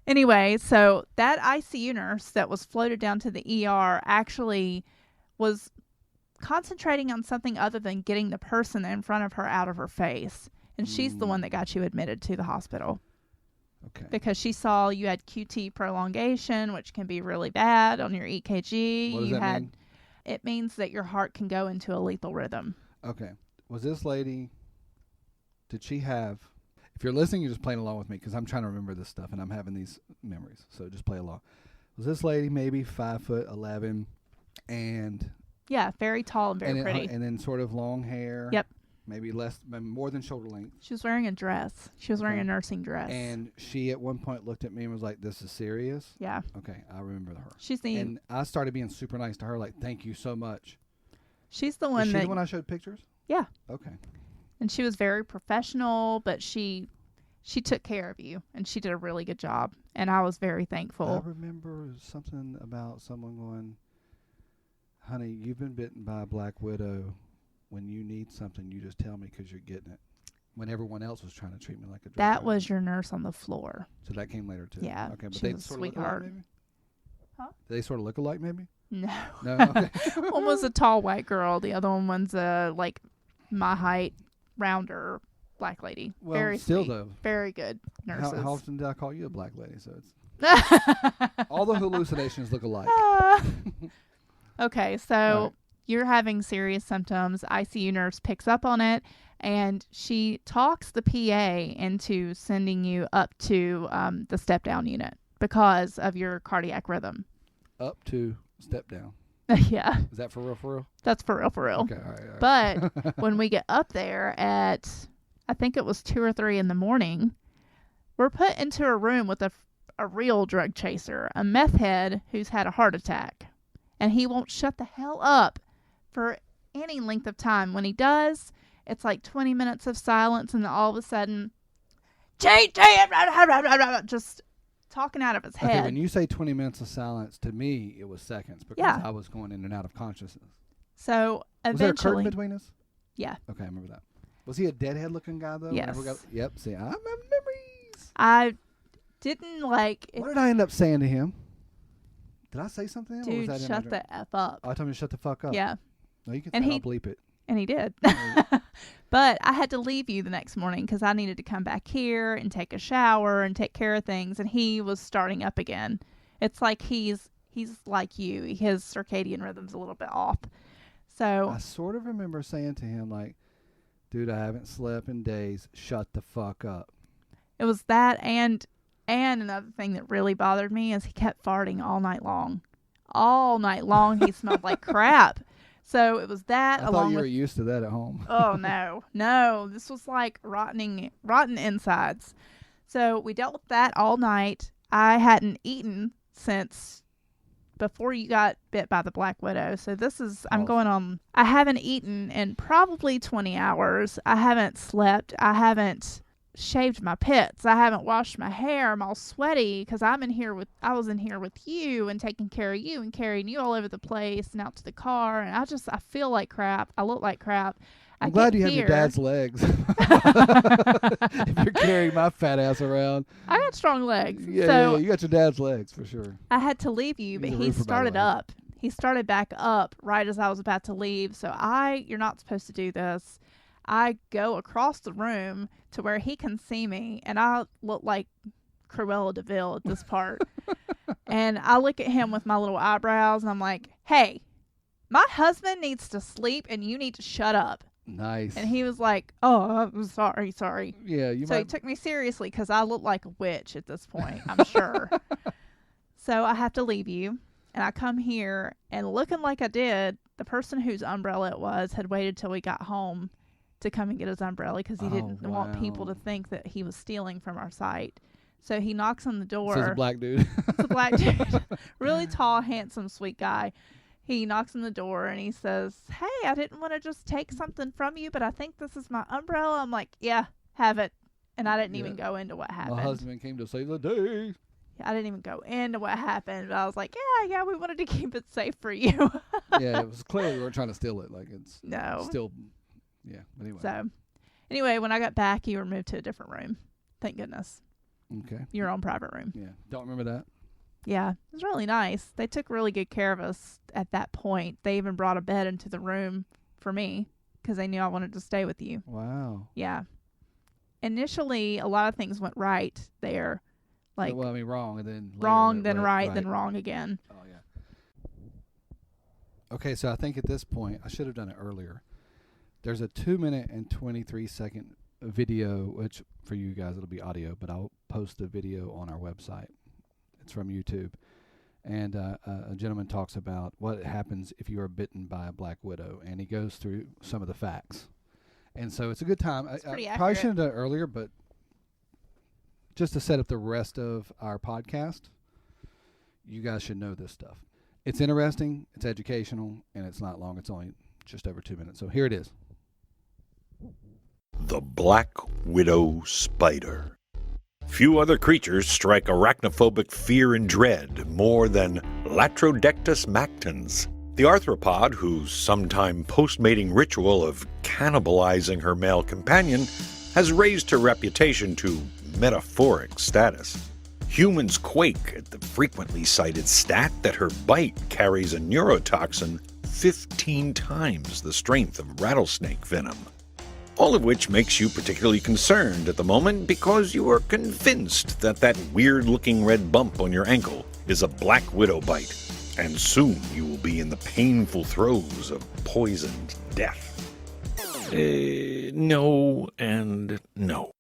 Anyway, so that ICU nurse that was floated down to the ER actually was concentrating on something other than getting the person in front of her out of her face. And she's the one that got you admitted to the hospital. Okay. Because she saw you had QT prolongation, which can be really bad on your EKG. What does that mean? It means that your heart can go into a lethal rhythm. Okay. Was this lady, did she have, if you're listening, you're just playing along with me because I'm trying to remember this stuff and I'm having these memories. So just play along. Was this lady maybe 5'11" and... Yeah, very tall and very pretty. And then sort of long hair. Yep. Maybe more than shoulder length. She was wearing a dress. She was wearing a nursing dress. And she at one point looked at me and was like, "This is serious?" Yeah. Okay, I remember her. And I started being super nice to her, like, "Thank you so much." She's the one Is she the one I showed pictures? Yeah. Okay. And she was very professional, but she took care of you, and she did a really good job, and I was very thankful. I remember something about someone going, "Honey, you've been bitten by a black widow. When you need something, you just tell me because you're getting it." When everyone else was trying to treat me like a drug That addict. was your nurse on the floor. So that came later too. Yeah. Okay, but she they was a sort sweetheart. of look alike, maybe? Huh? Do they sort of look alike, maybe? No. No. Okay. One was a tall white girl. The other one's like my height, rounder black lady. Well, very still sweet. though. Very good nurses. How often did I call you a black lady? So it's all the hallucinations look alike. Okay, so you're having serious symptoms. ICU nurse picks up on it, and she talks the PA into sending you up to the step-down unit because of your cardiac rhythm. Up to step down. Yeah. Is that for real? That's for real. Okay, all right. But when we get up there at, I think it was 2 or 3 in the morning, we're put into a room with a real drug chaser, a meth head who's had a heart attack. And he won't shut the hell up for any length of time. When he does, it's like 20 minutes of silence, and then all of a sudden, just talking out of his Okay, head. when you say 20 minutes of silence, to me, it was seconds because Yeah. I was going in and out of consciousness. So Was there a curtain eventually, between us? yeah, Okay, I remember that. Was he a deadhead looking guy, though? Yes. Yep, see, I have memories. I didn't like it. What did I end up saying to him? Did I say something? Or was Dude, that in shut my the F up. Oh, I told him to shut the fuck up. Yeah, No, you can And say he- I'll bleep it. and he did. But I had to leave you the next morning because I needed to come back here and take a shower and take care of things, and he was starting up again. It's like he's like you. His circadian rhythm's a little bit off. So I sort of remember saying to him, like, dude, I haven't slept in days. Shut the fuck up. it was that, and another thing that really bothered me is he kept farting all night long. All night long, he smelled like crap. So it was that I thought along you were with. used to that at home. Oh no! This was like rotten insides. So we dealt with that all night. I hadn't eaten since before you got bit by the black widow. So this is I'm Oh. going on. I haven't eaten in probably 20 hours. I haven't slept. I haven't shaved my pits. I haven't washed my hair. I'm all sweaty because I was in here with you and taking care of you and carrying you all over the place and out to the car. And I feel like crap. I look like crap. I'm glad you have your dad's legs. If you're carrying my fat ass around. I got strong legs. Yeah, So yeah, you got your dad's legs for sure. I had to leave you, but He's a he roofer, by the started way. up. He started back up right as I was about to leave. So you're not supposed to do this. I go across the room to where he can see me, and I look like Cruella de Vil at this part. And I look at him with my little eyebrows, and I'm like, hey, my husband needs to sleep, and you need to shut up. Nice. And he was like, oh, I'm sorry. Yeah, you So he might. took me seriously because I look like a witch at this point, I'm sure. So I have to leave you, and I come here, and looking like I did, the person whose umbrella it was had waited till we got home to come and get his umbrella because he Oh, didn't want people to wow. think that he was stealing from our site. So he knocks on the door. So it's a black dude. It's a black dude. Really tall, handsome, sweet guy. He knocks on the door and he says, hey, I didn't want to just take something from you, but I think this is my umbrella. I'm like, yeah, have it. And I didn't even go into what happened. My husband came to save the day. I didn't even go into what happened. But I was like, yeah, we wanted to keep it safe for you. Yeah, it was clearly we weren't trying to steal it. Like it's No. still, yeah. But anyway. So, anyway, when I got back, you were moved to a different room. Thank goodness. Okay. Your own private room. Yeah. Don't remember that. Yeah, it was really nice. They took really good care of us at that point. They even brought a bed into the room for me because they knew I wanted to stay with you. Wow. Yeah. Initially, a lot of things went right there. Like Well, I mean, wrong and then later wrong, went then right, then wrong again. Oh yeah. Okay, so I think at this point I should have done it earlier. There's a 2-minute and 23-second video, which for you guys it'll be audio, but I'll post a video on our website. It's from YouTube, and a gentleman talks about what happens if you are bitten by a black widow, and he goes through some of the facts. And so it's a good time. It's I pretty probably accurate. should have done it earlier, but just to set up the rest of our podcast, you guys should know this stuff. It's interesting, it's educational, and it's not long. It's only just over 2 minutes. So here it is. The Black Widow Spider. Few other creatures strike arachnophobic fear and dread more than Latrodectus mactans, the arthropod whose sometime post-mating ritual of cannibalizing her male companion has raised her reputation to metaphoric status. Humans quake at the frequently cited stat that her bite carries a neurotoxin 15 times the strength of rattlesnake venom. All of which makes you particularly concerned at the moment because you are convinced that that weird-looking red bump on your ankle is a black widow bite, and soon you will be in the painful throes of poisoned death. No and no.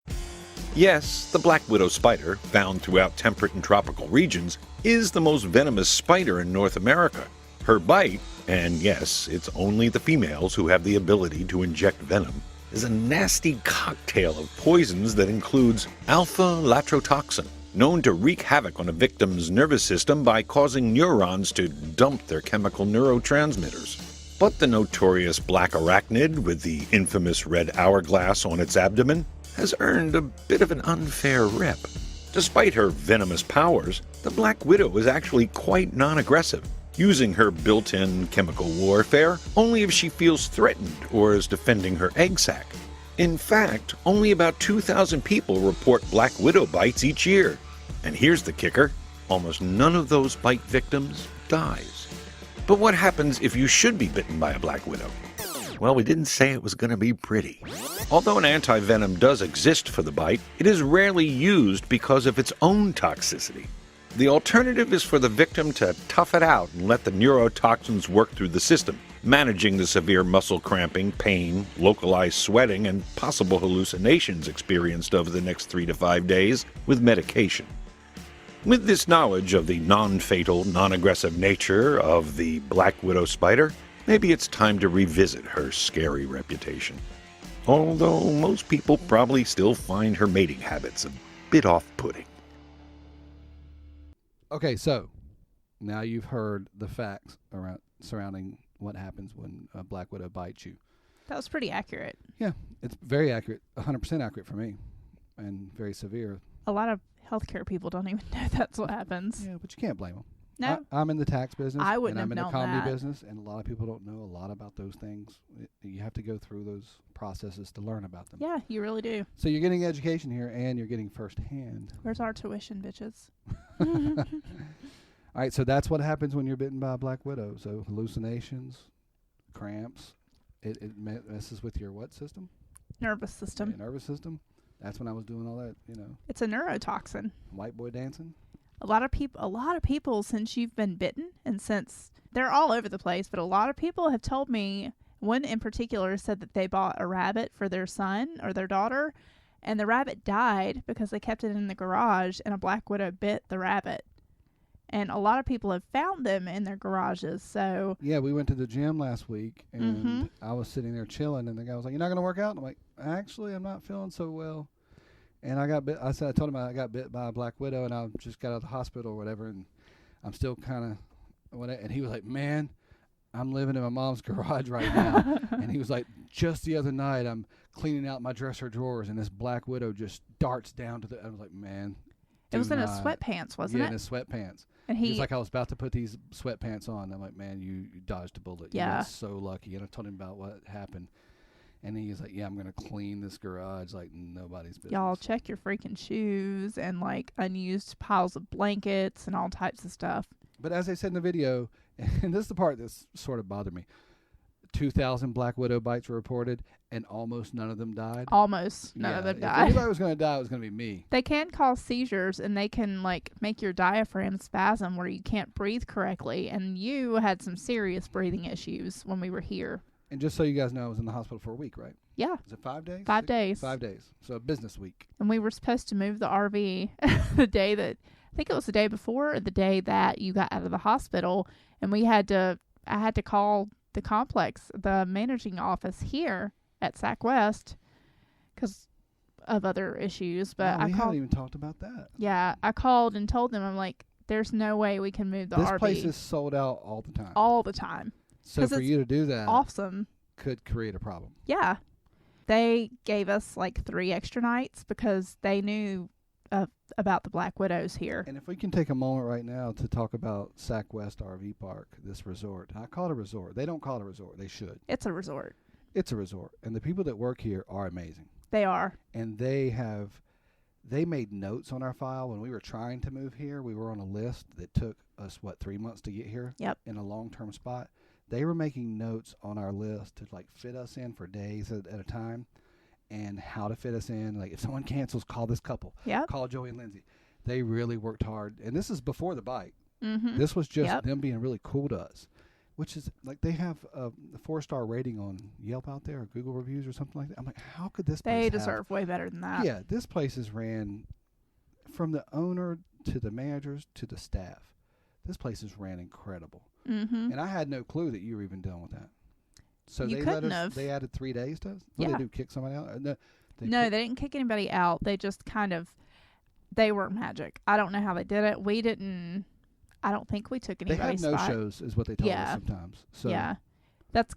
Yes, the black widow spider, found throughout temperate and tropical regions, is the most venomous spider in North America. Her bite, and yes, it's only the females who have the ability to inject venom, is a nasty cocktail of poisons that includes alpha-latrotoxin, known to wreak havoc on a victim's nervous system by causing neurons to dump their chemical neurotransmitters. But the notorious black arachnid with the infamous red hourglass on its abdomen has earned a bit of an unfair rep. Despite her venomous powers, the black widow is actually quite non-aggressive, using her built-in chemical warfare only if she feels threatened or is defending her egg sac. In fact, only about 2,000 people report black widow bites each year. And here's the kicker, almost none of those bite victims dies. But what happens if you should be bitten by a black widow? Well, we didn't say it was going to be pretty. Although an anti-venom does exist for the bite, it is rarely used because of its own toxicity. The alternative is for the victim to tough it out and let the neurotoxins work through the system, managing the severe muscle cramping, pain, localized sweating, and possible hallucinations experienced over the next 3 to 5 days with medication. With this knowledge of the non-fatal, non-aggressive nature of the black widow spider, maybe it's time to revisit her scary reputation. Although most people probably still find her mating habits a bit off-putting. Okay, so now you've heard the facts surrounding what happens when a black widow bites you. That was pretty accurate. Yeah, it's very accurate, 100% accurate for me, and very severe. A lot of healthcare people don't even know that's what happens. Yeah, but you can't blame them. No. I'm in the tax business. I wouldn't and I'm have in known the comedy that. business, and a lot of people don't know a lot about those things. You have to go through those processes to learn about them. Yeah, you really do. So you're getting education here, and you're getting firsthand. Where's our tuition, bitches? All right, so that's what happens when you're bitten by a black widow. So hallucinations, cramps, it messes with your what system? Nervous system. Your nervous system. That's when I was doing all that, It's a neurotoxin. white boy dancing. A lot of people, since you've been bitten, and since they're all over the place, but a lot of people have told me, one in particular said that they bought a rabbit for their son or their daughter, and the rabbit died because they kept it in the garage, and a black widow bit the rabbit. And a lot of people have found them in their garages. So Yeah, we went to the gym last week, and I was sitting there chilling, and the guy was like, "You're not going to work out?" And I'm like, "Actually, I'm not feeling so well." And I got bit. I told him I got bit by a black widow, and I just got out of the hospital or whatever, and I'm still kind of whatever. And he was like, "Man, I'm living in my mom's garage right now." And he was like, "Just the other night, I'm cleaning out my dresser drawers, and this black widow just darts down to the." I was like, "Man." it was in his sweatpants, wasn't Yeah, it? in his sweatpants. And He was like, I was about to put these sweatpants on. I'm like, "Man, you dodged a bullet. Yeah. You got so lucky." And I told him about what happened. And he's like, "Yeah, I'm going to clean this garage like nobody's business." Y'all check your freaking shoes and like unused piles of blankets and all types of stuff. But as I said in the video, and this is the part that's sort of bothered me, 2,000 black widow bites were reported, and almost none of them died. Almost none of them If died. anybody was going to die, it was going to be me. They can cause seizures, and they can like make your diaphragm spasm where you can't breathe correctly. And you had some serious breathing issues when we were here. And just so you guys know, I was in the hospital for a week, right? Yeah, Is it 5 days? 5 days. 5 days. So a business week. And we were supposed to move the RV the day that, I think it was the day before or the day that you got out of the hospital. And I had to call the complex, the managing office here at Sac West because of other issues. But we haven't even talked about that. Yeah, I called and told them, I'm like, there's no way we can move the This RV. place is sold out all the time. All the time. So for you to do that Awesome. could create a problem. Yeah. They gave us like 3 extra nights because they knew about the black widows here. And if we can take a moment right now to talk about Sac West RV Park, this resort. I call it a resort. They don't call it a resort. They should. It's a resort. It's a resort. And the people that work here are amazing. They are. And they made notes on our file when we were trying to move here. We were on a list that took us, 3 months to get here? Yep. In a long-term spot. They were making notes on our list to like fit us in for days at a time and how to fit us in. Like if someone cancels, call this couple. Yep. Call Joey and Lindsay. They really worked hard. And this is before the bite. Mm-hmm. This was just them being really cool to us, which is like they have a 4-star rating on Yelp out there or Google reviews or something like that. I'm like, how could this place They deserve way better than that. Yeah, this place is ran from the owner to the managers to the staff. This place is ran incredible. Mm-hmm. And I had no clue that you were even done with that. So You they couldn't have. They added 3 days to us? What did Yeah. they do, kick somebody out? No, They didn't kick anybody out. They just they were magic. I don't know how they did it. I don't think we took They anybody's have no spot. shows is what they told us sometimes. So yeah. That's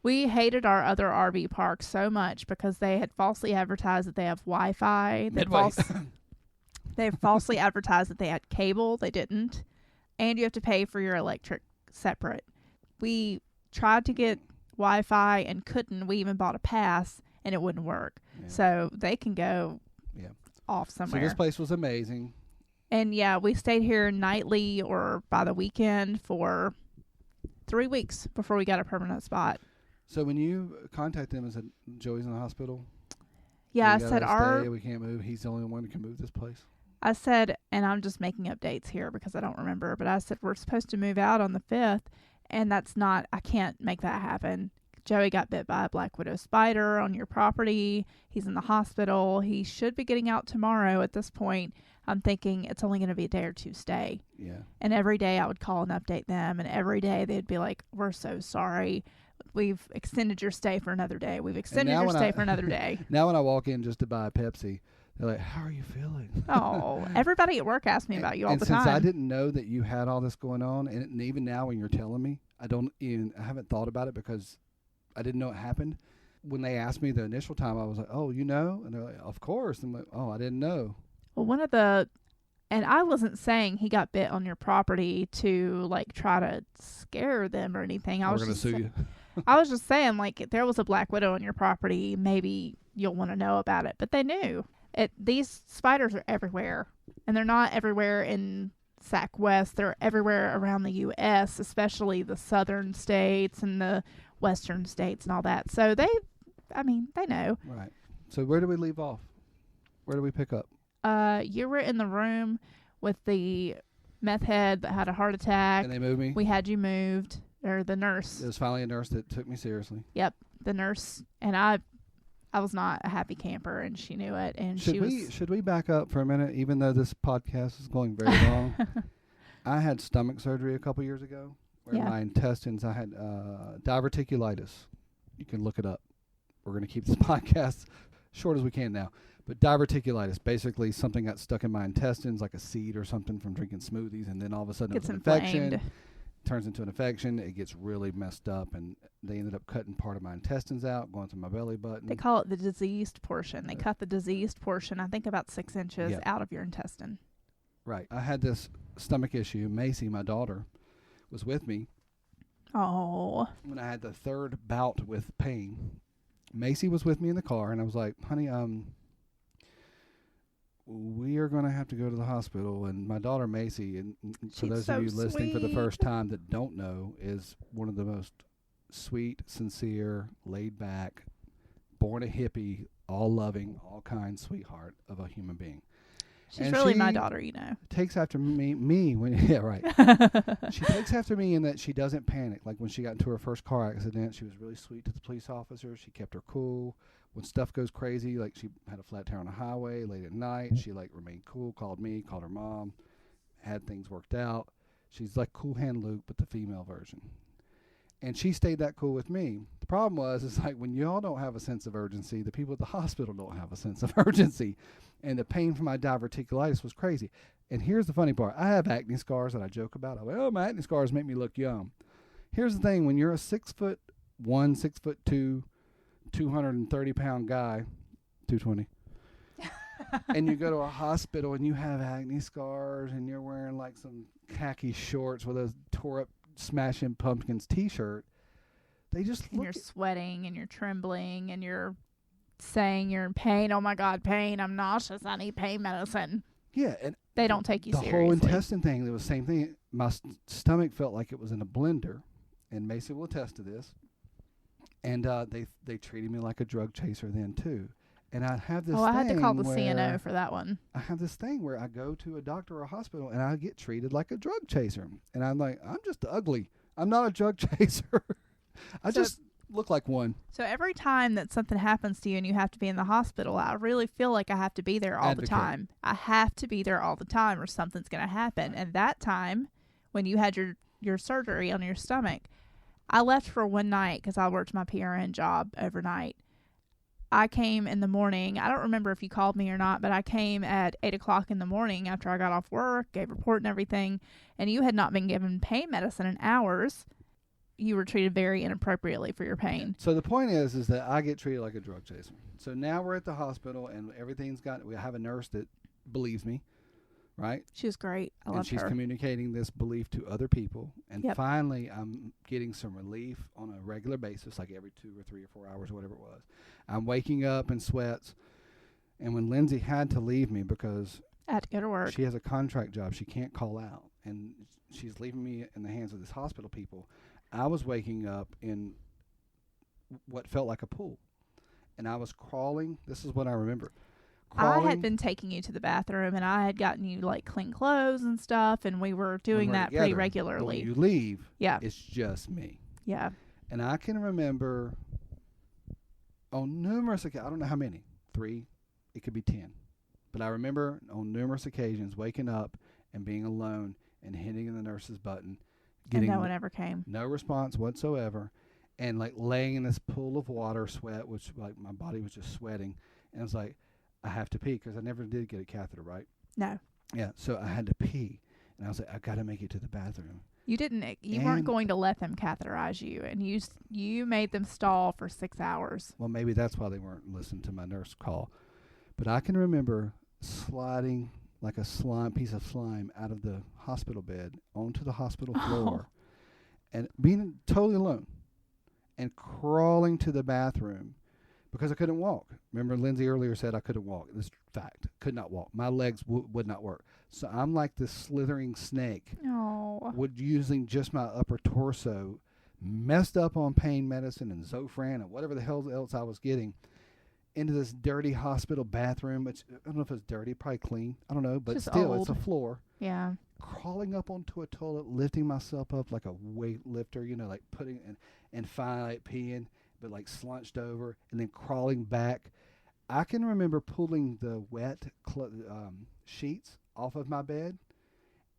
we hated our other RV parks so much because they had falsely advertised that they have Wi-Fi. They falsely advertised that they had cable. They didn't. And you have to pay for your electric separate. We tried to get Wi-Fi and couldn't. We even bought a pass and it wouldn't work. Yeah. So they can go off somewhere. So this place was amazing. And yeah, we stayed here nightly or by the weekend for 3 weeks before we got a permanent spot. So when you contacted him and said, Joey's in the hospital? Yeah, I said, we can't move. He's the only one who can move this place. I said, and I'm just making up dates here because I don't remember, but I said, we're supposed to move out on the 5th, and I can't make that happen. Joey got bit by a black widow spider on your property. He's in the hospital. He should be getting out tomorrow. At this point, I'm thinking it's only going to be a day or two stay. Yeah. And every day I would call and update them, and every day they'd be like, we're so sorry. We've extended your stay for another day. We've extended your stay for another day. Now when I walk in just to buy a Pepsi, they're like, how are you feeling? Oh, everybody at work asks me about you all the time. And since I didn't know that you had all this going on, and even now when you're telling me, I haven't thought about it because I didn't know it happened. When they asked me the initial time, I was like, oh, you know? And they're like, of course. I'm like, oh, I didn't know. Well, and I wasn't saying he got bit on your property to like try to scare them or anything. We're going to sue you. I was just saying, like, if there was a black widow on your property, maybe you'll want to know about it. But they knew. These spiders are everywhere. And they're not everywhere in Sac West. They're everywhere around the U.S., especially the southern states and the western states and all that. So they know. Right. So where do we leave off? Where do we pick up? You were in the room with the meth head that had a heart attack. And they moved me? We had you moved. Or the nurse. It was finally a nurse that took me seriously. Yep, the nurse. And I was not a happy camper, and she knew it. And should we back up for a minute, even though this podcast is going very long? I had stomach surgery a couple years ago, where my intestines, I had diverticulitis. You can look it up. We're going to keep this podcast short as we can now. But diverticulitis, basically something got stuck in my intestines, like a seed or something from drinking smoothies, and then all of a sudden it was an infection. Turns into an infection. It gets really messed up, and they ended up cutting part of my intestines out, going through my belly button. They call it the diseased portion. They cut the diseased portion, I think about 6 inches out of your intestine. Right. I had this stomach issue. Macy, my daughter, was with me. Oh. When I had the third bout with pain, Macy was with me in the car, and I was like, honey, we are going to have to go to the hospital. And my daughter, Macy, and for those of you listening for the first time that don't know, is one of the most sweet, sincere, laid back, born a hippie, all loving, all kind sweetheart of a human being. She's really my daughter, you know. Takes after me when, yeah, right. She takes after me in that she doesn't panic. Like when she got into her first car accident, she was really sweet to the police officer. She kept her cool. When stuff goes crazy, like she had a flat tire on the highway late at night, she like remained cool, called me, called her mom, had things worked out. She's like Cool Hand Luke, but the female version. And she stayed that cool with me. The problem was, it's like when y'all don't have a sense of urgency, the people at the hospital don't have a sense of urgency. And the pain from my diverticulitis was crazy. And here's the funny part. I have acne scars that I joke about. I go, oh, my acne scars make me look young. Here's the thing. When you're a 6'1", 6'2", 230-pound guy, 220, and you go to a hospital and you have acne scars and you're wearing like some khaki shorts with a tore-up Smashing Pumpkins T-shirt, they just and you're sweating and you're trembling and you're saying you're in pain. Oh my God, pain! I'm nauseous. I need pain medicine. Yeah, and they don't take you seriously. The whole intestine thing, it was the same thing. My stomach felt like it was in a blender, and Macy will attest to this. And they treated me like a drug chaser then too. And I have this. I had to call the CNO for that one. I have this thing where I go to a doctor or a hospital and I get treated like a drug chaser. And I'm like, I'm just ugly. I'm not a drug chaser. I just look like one. So every time that something happens to you and you have to be in the hospital, I really feel like I have to be there all the time. I have to be there all the time or something's going to happen. And that time when you had your surgery on your stomach, I left for one night because I worked my PRN job overnight. I came in the morning. I don't remember if you called me or not, but I came at 8 o'clock in the morning after I got off work, gave a report and everything, and you had not been given pain medicine in hours. You were treated very inappropriately for your pain. So the point is that I get treated like a drug chaser. So now we're at the hospital and we have a nurse that believes me. right? She was great. I and loved she's her. communicating this belief to other people. And Yep. finally, I'm getting some relief on a regular basis, like every 2 or 3 or 4 hours, whatever it was. I'm waking up in sweats. And when Lindsay had to leave me because I had to go to work. she has a contract job, she can't call out, and she's leaving me in the hands of this hospital people, I was waking up in what felt like a pool. And I was crawling. This is what I remember. I had been taking you to the bathroom, and I had gotten you like clean clothes and stuff, and we were doing that pretty But regularly. when you leave, Yeah. it's just me. Yeah. And I can remember on numerous occasions, I don't know how many, 3, it could be 10. But I remember on numerous occasions waking up and being alone and hitting the nurse's button, getting and no one ever came. no response whatsoever, and like laying in this pool of water, sweat, which like my body was just sweating. And I was like, I have to pee because I never did get a catheter, right? No. Yeah, so I had to pee. And I was like, I got to make it to the bathroom. You didn't. You weren't And- going to let them catheterize you, and you made them stall for 6 hours. Well, maybe that's why they weren't listening to my nurse call. But I can remember sliding like a piece of slime out of the hospital bed onto the hospital floor and being totally alone and crawling to the bathroom because I couldn't walk. Remember Lindsay earlier said I couldn't walk. This fact, could not walk. My legs would not work. So I'm like this slithering snake, Oh. using just my upper torso, messed up on pain medicine and Zofran and whatever the hell else I was getting, into this dirty hospital bathroom, which I don't know if it's dirty, probably clean. I don't know, but Just still, old. it's a floor. Yeah. Crawling up onto a toilet, lifting myself up like a weightlifter, like putting and finally peeing, but like slunched over and then crawling back. I can remember pulling the wet sheets off of my bed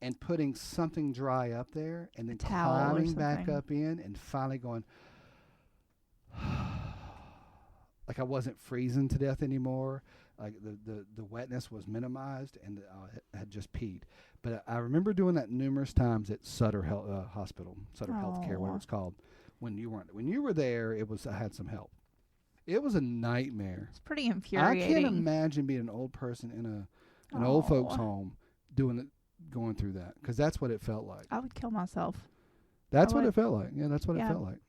and putting something dry up there and then towel or climbing back something. up in and finally going, like I wasn't freezing to death anymore. Like the wetness was minimized and I had just peed. But I remember doing that numerous times at Sutter Health Hospital, Sutter Healthcare, whatever it's called. When you weren't, when you were there, I had some help. It was a nightmare. It's pretty infuriating. I can't imagine being an old person in an old folks home going through that, because that's what it felt like. I would kill myself. That's what it felt like. Yeah, that's what it Yeah. felt like.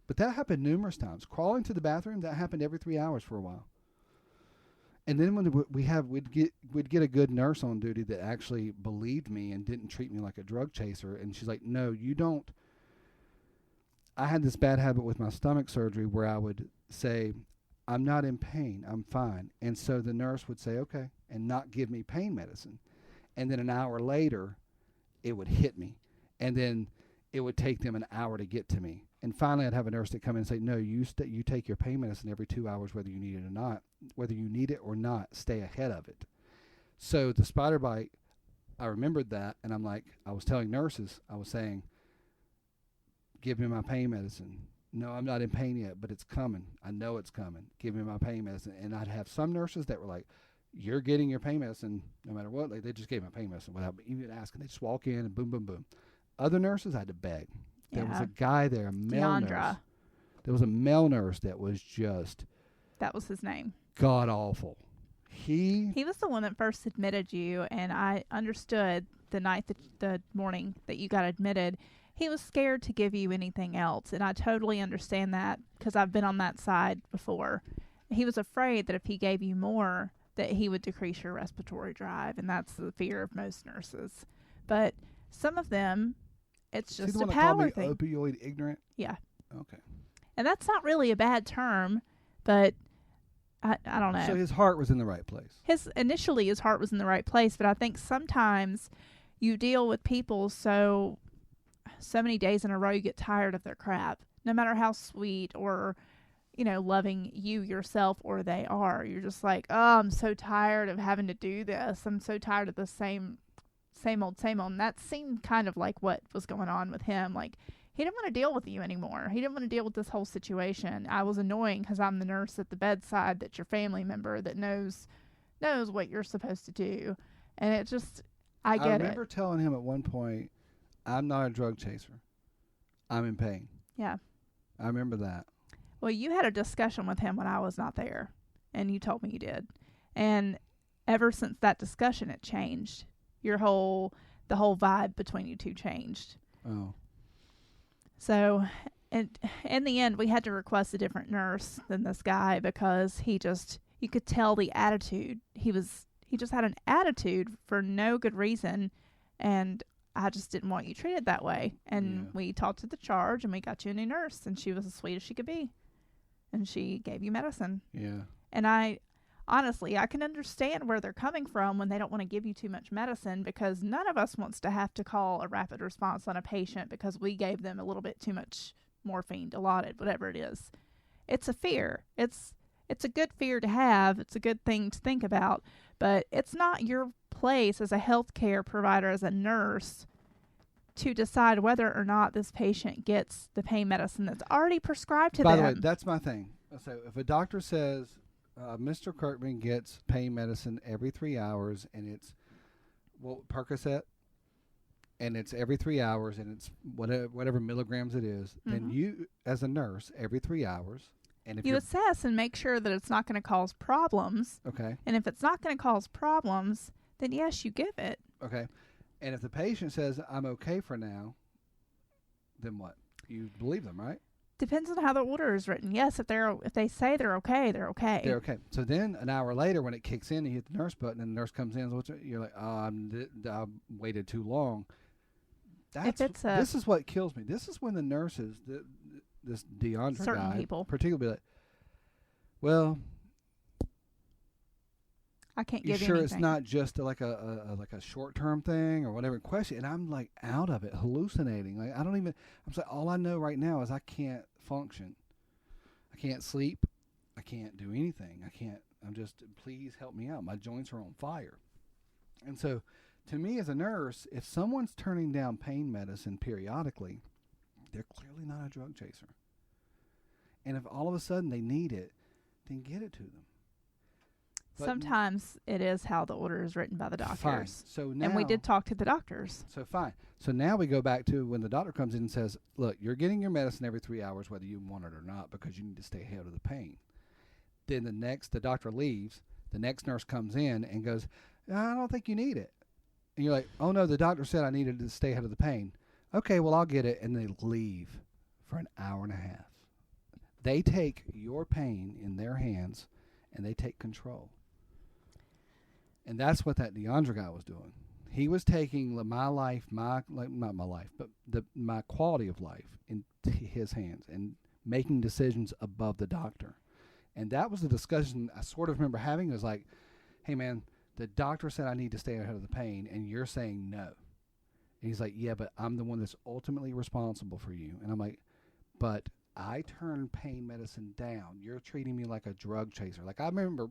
But that happened numerous times. Crawling to the bathroom, that happened every 3 hours for a while. And then when we'd get a good nurse on duty that actually believed me and didn't treat me like a drug chaser. And she's like, no, you don't. I had this bad habit with my stomach surgery where I would say, I'm not in pain, I'm fine. And so the nurse would say, okay, and not give me pain medicine. And then an hour later, it would hit me. And then it would take them an hour to get to me. And finally, I'd have a nurse that come in and say, no, you take your pain medicine every 2 hours, whether you need it or not. Whether you need it or not, stay ahead of it. So the spider bite, I remembered that, and I'm like, I was telling nurses, I was saying, give me my pain medicine. No, I'm not in pain yet, but it's coming. I know it's coming. Give me my pain medicine. And I'd have some nurses that were like, you're getting your pain medicine no matter what. Like, they just gave my pain medicine without even asking. They just walk in and boom, boom, boom. Other nurses, I had to beg. There was a guy there, a male nurse. There was a male nurse that was just... That was his name. God awful. He was the one that first admitted you, and I understood the morning that you got admitted. He was scared to give you anything else, and I totally understand that because I've been on that side before. He was afraid that if he gave you more, that he would decrease your respiratory drive, and that's the fear of most nurses. But some of them, it's just a power thing. Opioid ignorant? Yeah. Okay. And that's not really a bad term, but I don't know. So his heart was in the right place. Initially his heart was in the right place, but I think sometimes you deal with people so many days in a row you get tired of their crap. No matter how sweet or, loving you yourself or they are. You're just like, oh, I'm so tired of having to do this. I'm so tired of the same old. And that seemed kind of like what was going on with him. Like, he didn't want to deal with you anymore. He didn't want to deal with this whole situation. I was annoying because I'm the nurse at the bedside that's your family member that knows what you're supposed to do. And it just, I get it. I remember telling him at one point, I'm not a drug chaser. I'm in pain. Yeah. I remember that. Well, you had a discussion with him when I was not there, and you told me you did. And ever since that discussion, it changed. the whole vibe between you two changed. Oh. So, in the end, we had to request a different nurse than this guy because you could tell the attitude. He just had an attitude for no good reason, and I just didn't want you treated that way. And we talked to the charge, and we got you a new nurse, and she was as sweet as she could be. And she gave you medicine. Yeah. And honestly, I can understand where they're coming from when they don't want to give you too much medicine, because none of us wants to have to call a rapid response on a patient because we gave them a little bit too much morphine, Dilaudid, whatever it is. It's a fear. It's a good fear to have. It's a good thing to think about, but it's not your place as a healthcare provider, as a nurse, to decide whether or not this patient gets the pain medicine that's already prescribed to them. By the way, that's my thing. So if a doctor says Mr. Kirkman gets pain medicine every 3 hours, and it's Percocet, and it's every 3 hours, and it's whatever milligrams it is, then you, as a nurse, every 3 hours, and if you assess and make sure that it's not going to cause problems. Okay. And if it's not going to cause problems, then yes, you give it. Okay. And if the patient says, I'm okay for now, then what? You believe them, right? Depends on how the order is written. Yes, if they say they're okay, they're okay. They're okay. So then an hour later, when it kicks in, you hit the nurse button, and the nurse comes in. You're like, I waited too long. This is what kills me. This is when the nurses, this DeAndre certain guy, people, particularly, be like, well, I can't you give you sure anything. It's not just like a short-term thing or whatever question? And I'm like out of it, hallucinating. Like I'm saying, all I know right now is I can't function. I can't sleep. I can't do anything. Please help me out. My joints are on fire. And so, to me as a nurse, if someone's turning down pain medicine periodically, they're clearly not a drug chaser. And if all of a sudden they need it, then get it to them. But sometimes it is how the order is written by the doctors. Fine. So now, and we did talk to the doctors. So fine. So now we go back to when the doctor comes in and says, look, you're getting your medicine every 3 hours whether you want it or not because you need to stay ahead of the pain. Then the doctor leaves, the next nurse comes in and goes, I don't think you need it. And you're like, oh no, the doctor said I needed to stay ahead of the pain. Okay, well I'll get it. And they leave for an hour and a half. They take your pain in their hands and they take control. And that's what that DeAndre guy was doing. He was taking my life, not my life, but my quality of life into his hands and making decisions above the doctor. And that was the discussion I sort of remember having. It was like, hey man, the doctor said I need to stay ahead of the pain, and you're saying no. And he's like, yeah, but I'm the one that's ultimately responsible for you. And I'm like, but I turn pain medicine down. You're treating me like a drug chaser. Like I remember,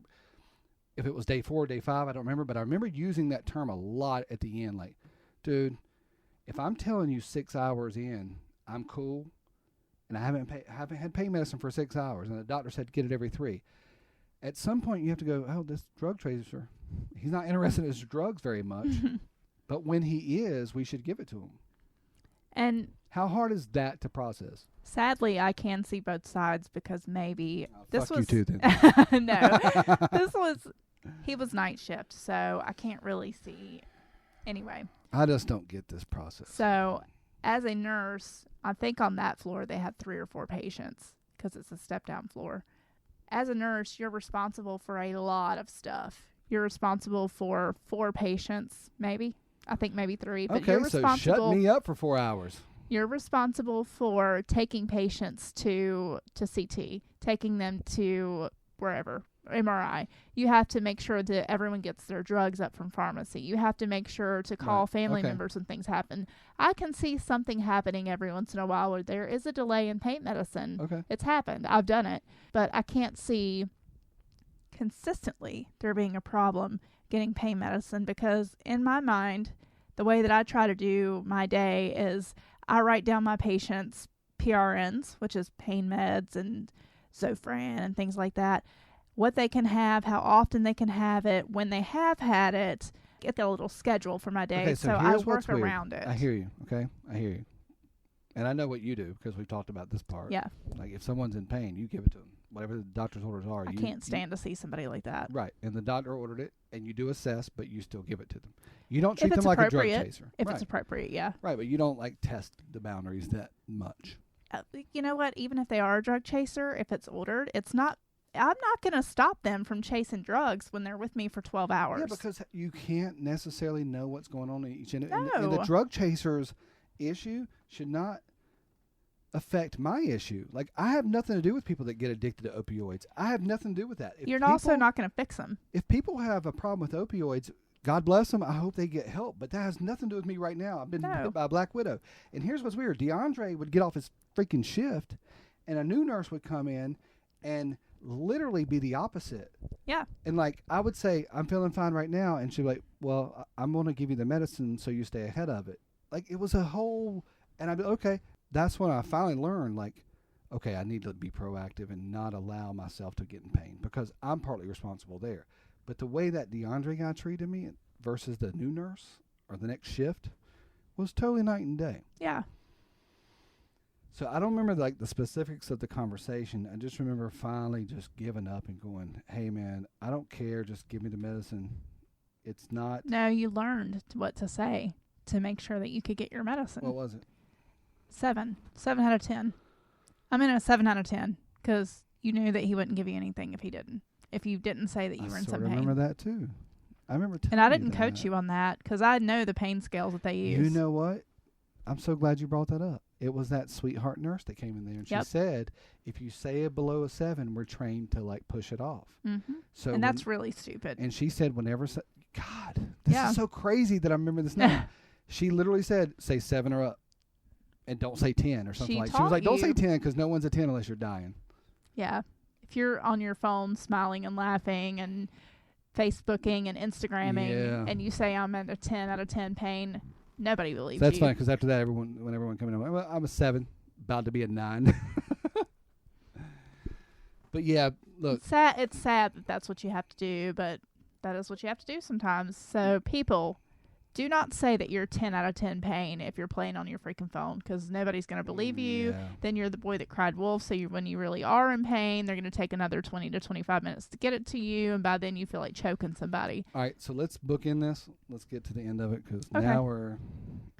if it was day 4 or day 5, I don't remember, but I remember using that term a lot at the end. Like, dude, if I'm telling you 6 hours in, I'm cool, and I haven't had pain medicine for 6 hours, and the doctor said get it every 3. At some point, you have to go, oh, this drug chaser, he's not interested in his drugs very much, but when he is, we should give it to him. And how hard is that to process? Sadly, I can see both sides because maybe this was you too, then. No, he was night shift, so I can't really see. Anyway, I just don't get this process. So, as a nurse, I think on that floor they had 3 or 4 patients because it's a step-down floor. As a nurse, you're responsible for a lot of stuff. You're responsible for 4 patients, maybe. I think maybe 3. But okay, you're responsible, so shut me up for 4 hours. You're responsible for taking patients to CT, taking them to wherever, MRI. You have to make sure that everyone gets their drugs up from pharmacy. You have to make sure to call family members when things happen. I can see something happening every once in a while where there is a delay in pain medicine. Okay. It's happened. I've done it. But I can't see consistently there being a problem getting pain medicine because in my mind, the way that I try to do my day is I write down my patients' PRNs, which is pain meds and Zofran and things like that, what they can have, how often they can have it, when they have had it, get a little schedule for my day. Okay, so I work around it. I hear you, okay? I hear you. And I know what you do because we've talked about this part. Yeah. Like if someone's in pain, you give it to them. whatever the doctor's orders are. I can't stand to see somebody like that. Right, and the doctor ordered it, and you do assess, but you still give it to them. You don't treat them like a drug chaser. If it's appropriate, yeah. Right, but you don't like test the boundaries that much. You know what? Even if they are a drug chaser, if it's ordered, I'm not going to stop them from chasing drugs when they're with me for 12 hours. Yeah, because you can't necessarily know what's going on in each and No. the drug chaser's issue should not affect my issue. Like, I have nothing to do with people that get addicted to opioids. I have nothing to do with that. You're also not going to fix them. If people have a problem with opioids, God bless them. I hope they get help. But that has nothing to do with me right now. I've been hit by a black widow. And here's what's weird. DeAndre would get off his freaking shift, and a new nurse would come in and literally be the opposite. Yeah. And, like, I would say, I'm feeling fine right now. And she'd be like, well, I'm going to give you the medicine so you stay ahead of it. Like, it was a whole, and I'd be okay. That's when I finally learned, like, okay, I need to be proactive and not allow myself to get in pain because I'm partly responsible there. But the way that DeAndre guy treated me versus the new nurse or the next shift was totally night and day. Yeah. So I don't remember like the specifics of the conversation. I just remember finally just giving up and going, hey, man, I don't care. Just give me the medicine. It's not. No, you learned what to say to make sure that you could get your medicine. What was it? 7 out of 10. I'm in a 7 out of 10 because you knew that he wouldn't give you anything if you didn't say that you were in some pain. I remember that too. I remember telling and I didn't you coach you on that because I know the pain scales that they use. You know what? I'm so glad you brought that up. It was that sweetheart nurse that came in there and she said, if you say it below a 7, we're trained to like push it off. Mm-hmm. So and that's really stupid. And she said God, this is so crazy that I remember this now. She literally said, say 7 or up. And don't say 10 or something like that. She was like, don't say 10 because no one's a 10 unless you're dying. Yeah. If you're on your phone smiling and laughing and Facebooking and Instagramming and you say I'm at a 10 out of 10 pain, nobody believes you. That's fine because after that, when everyone coming in, well, I'm a 7, about to be a 9. But yeah, look. It's sad that that's what you have to do, but that is what you have to do sometimes. So people, do not say that you're 10 out of 10 pain if you're playing on your freaking phone because nobody's going to believe you. Then you're the boy that cried wolf. So when you really are in pain, they're going to take another 20 to 25 minutes to get it to you. And by then you feel like choking somebody. All right. So let's book in this. Let's get to the end of it because now we're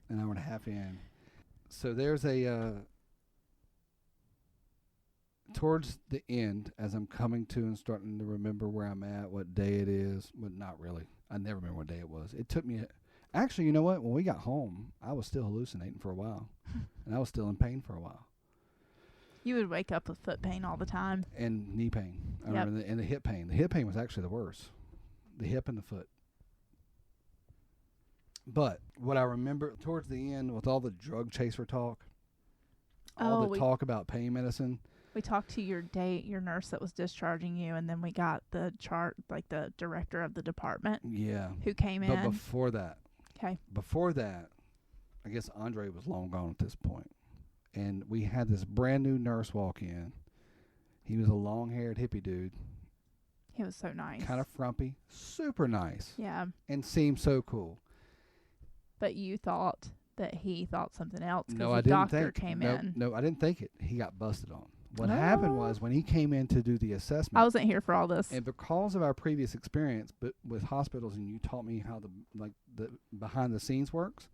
an hour and a half in. So there's towards the end as I'm coming to and starting to remember where I'm at, what day it is. But not really. I never remember what day it was. It took me actually, you know what? When we got home, I was still hallucinating for a while. And I was still in pain for a while. You would wake up with foot pain all the time. And knee pain. I remember and the hip pain. The hip pain was actually the worst. The hip and the foot. But what I remember towards the end with all the drug chaser talk, all the talk about pain medicine. We talked to your nurse that was discharging you, and then we got the chart, like the director of the department. Yeah. Who came in. But before that. Okay. Before that, I guess Andre was long gone at this point. And we had this brand new nurse walk in. He was a long-haired hippie dude. He was so nice. Kind of frumpy. Super nice. Yeah. And seemed so cool. But you thought that he thought something else because No, I didn't think. No, I didn't think it. He got busted on. What happened was when he came in to do the assessment. I wasn't here for all this. And because of our previous experience but with hospitals, and you taught me how the behind the scenes works,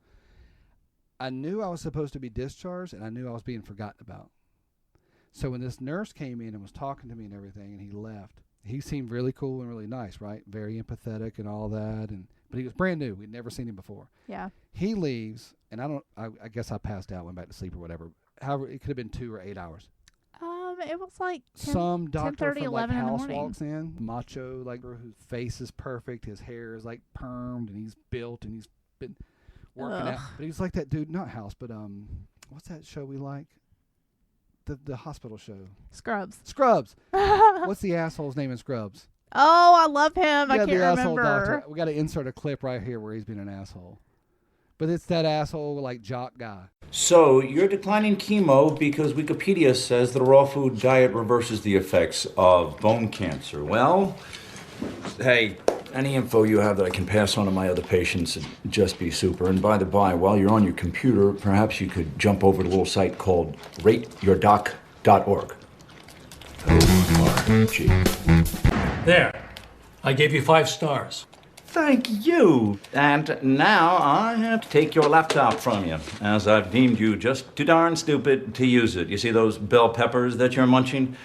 I knew I was supposed to be discharged, and I knew I was being forgotten about. So when this nurse came in and was talking to me and everything, and he left, he seemed really cool and really nice, right? Very empathetic and all that, but he was brand new. We'd never seen him before. Yeah. He leaves, and I guess I passed out, went back to sleep or whatever. However, it could have been 2 or 8 hours. It was like 10, some doctor 10:30, from 11 like in the house morning. walks in, macho, like whose face is perfect, his hair is like permed, and he's built, and he's been working out. But he's like that dude, not House, but what's that show we like? The hospital show. Scrubs. What's the asshole's name in Scrubs? Oh, I love him. Yeah, I can't the asshole remember. doctor. We got to insert a clip right here where he's being an asshole. But it's that asshole, like, jock guy. So, you're declining chemo because Wikipedia says that a raw food diet reverses the effects of bone cancer. Well, hey, any info you have that I can pass on to my other patients would just be super. And by the by, while you're on your computer, perhaps you could jump over to a little site called rateyourdoc.org. Gee. There. I gave you 5 stars. Thank you. And now I have to take your laptop from you, as I've deemed you just too darn stupid to use it. You see those bell peppers that you're munching?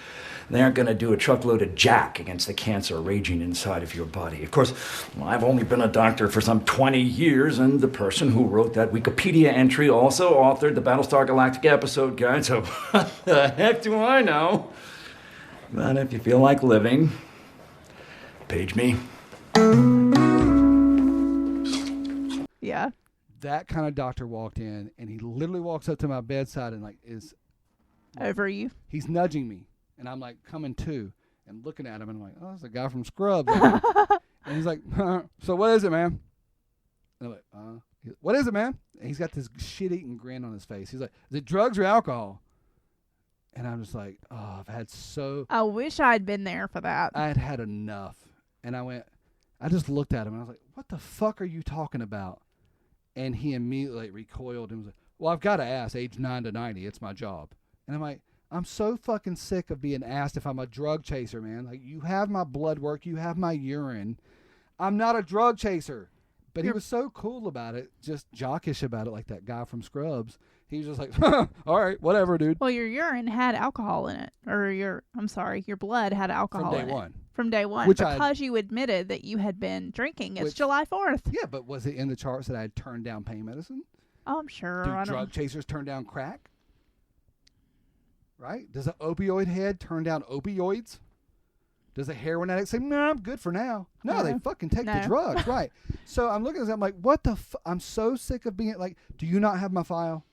They aren't going to do a truckload of jack against the cancer raging inside of your body. Of course, I've only been a doctor for some 20 years, and the person who wrote that Wikipedia entry also authored the Battlestar Galactica episode guide, so what the heck do I know? But if you feel like living, page me. Yeah. That kind of doctor walked in, and he literally walks up to my bedside and is over you. He's nudging me, and I'm like coming to and looking at him, and I'm like, oh, it's the guy from Scrubs. And he's like, so what is it, man? And I'm like, what is it, man? And he's got this shit-eating grin on his face. He's like, is it drugs or alcohol? And I'm just like, oh, I've had so. I wish I'd been there for that. I had had enough, and I just looked at him, and I was like, what the fuck are you talking about? And he immediately recoiled and was like, well, I've got to ask, age 9 to 90, it's my job. And I'm like, I'm so fucking sick of being asked if I'm a drug chaser, man. Like, you have my blood work, you have my urine. I'm not a drug chaser. But he was so cool about it, just jockish about it, like that guy from Scrubs. He was just like, all right, whatever, dude. Well, your urine had alcohol in it. Or your blood had alcohol in it. From day one. Because you admitted that you had been drinking. It's July 4th. Yeah, but was it in the charts that I had turned down pain medicine? Oh, I'm sure. Do drug chasers turn down crack? Right? Does an opioid head turn down opioids? Does a heroin addict say, no, I'm good for now? No, they fucking take the drugs. Right. So I'm looking at this, I'm like, what the I'm so sick of being like, do you not have my file?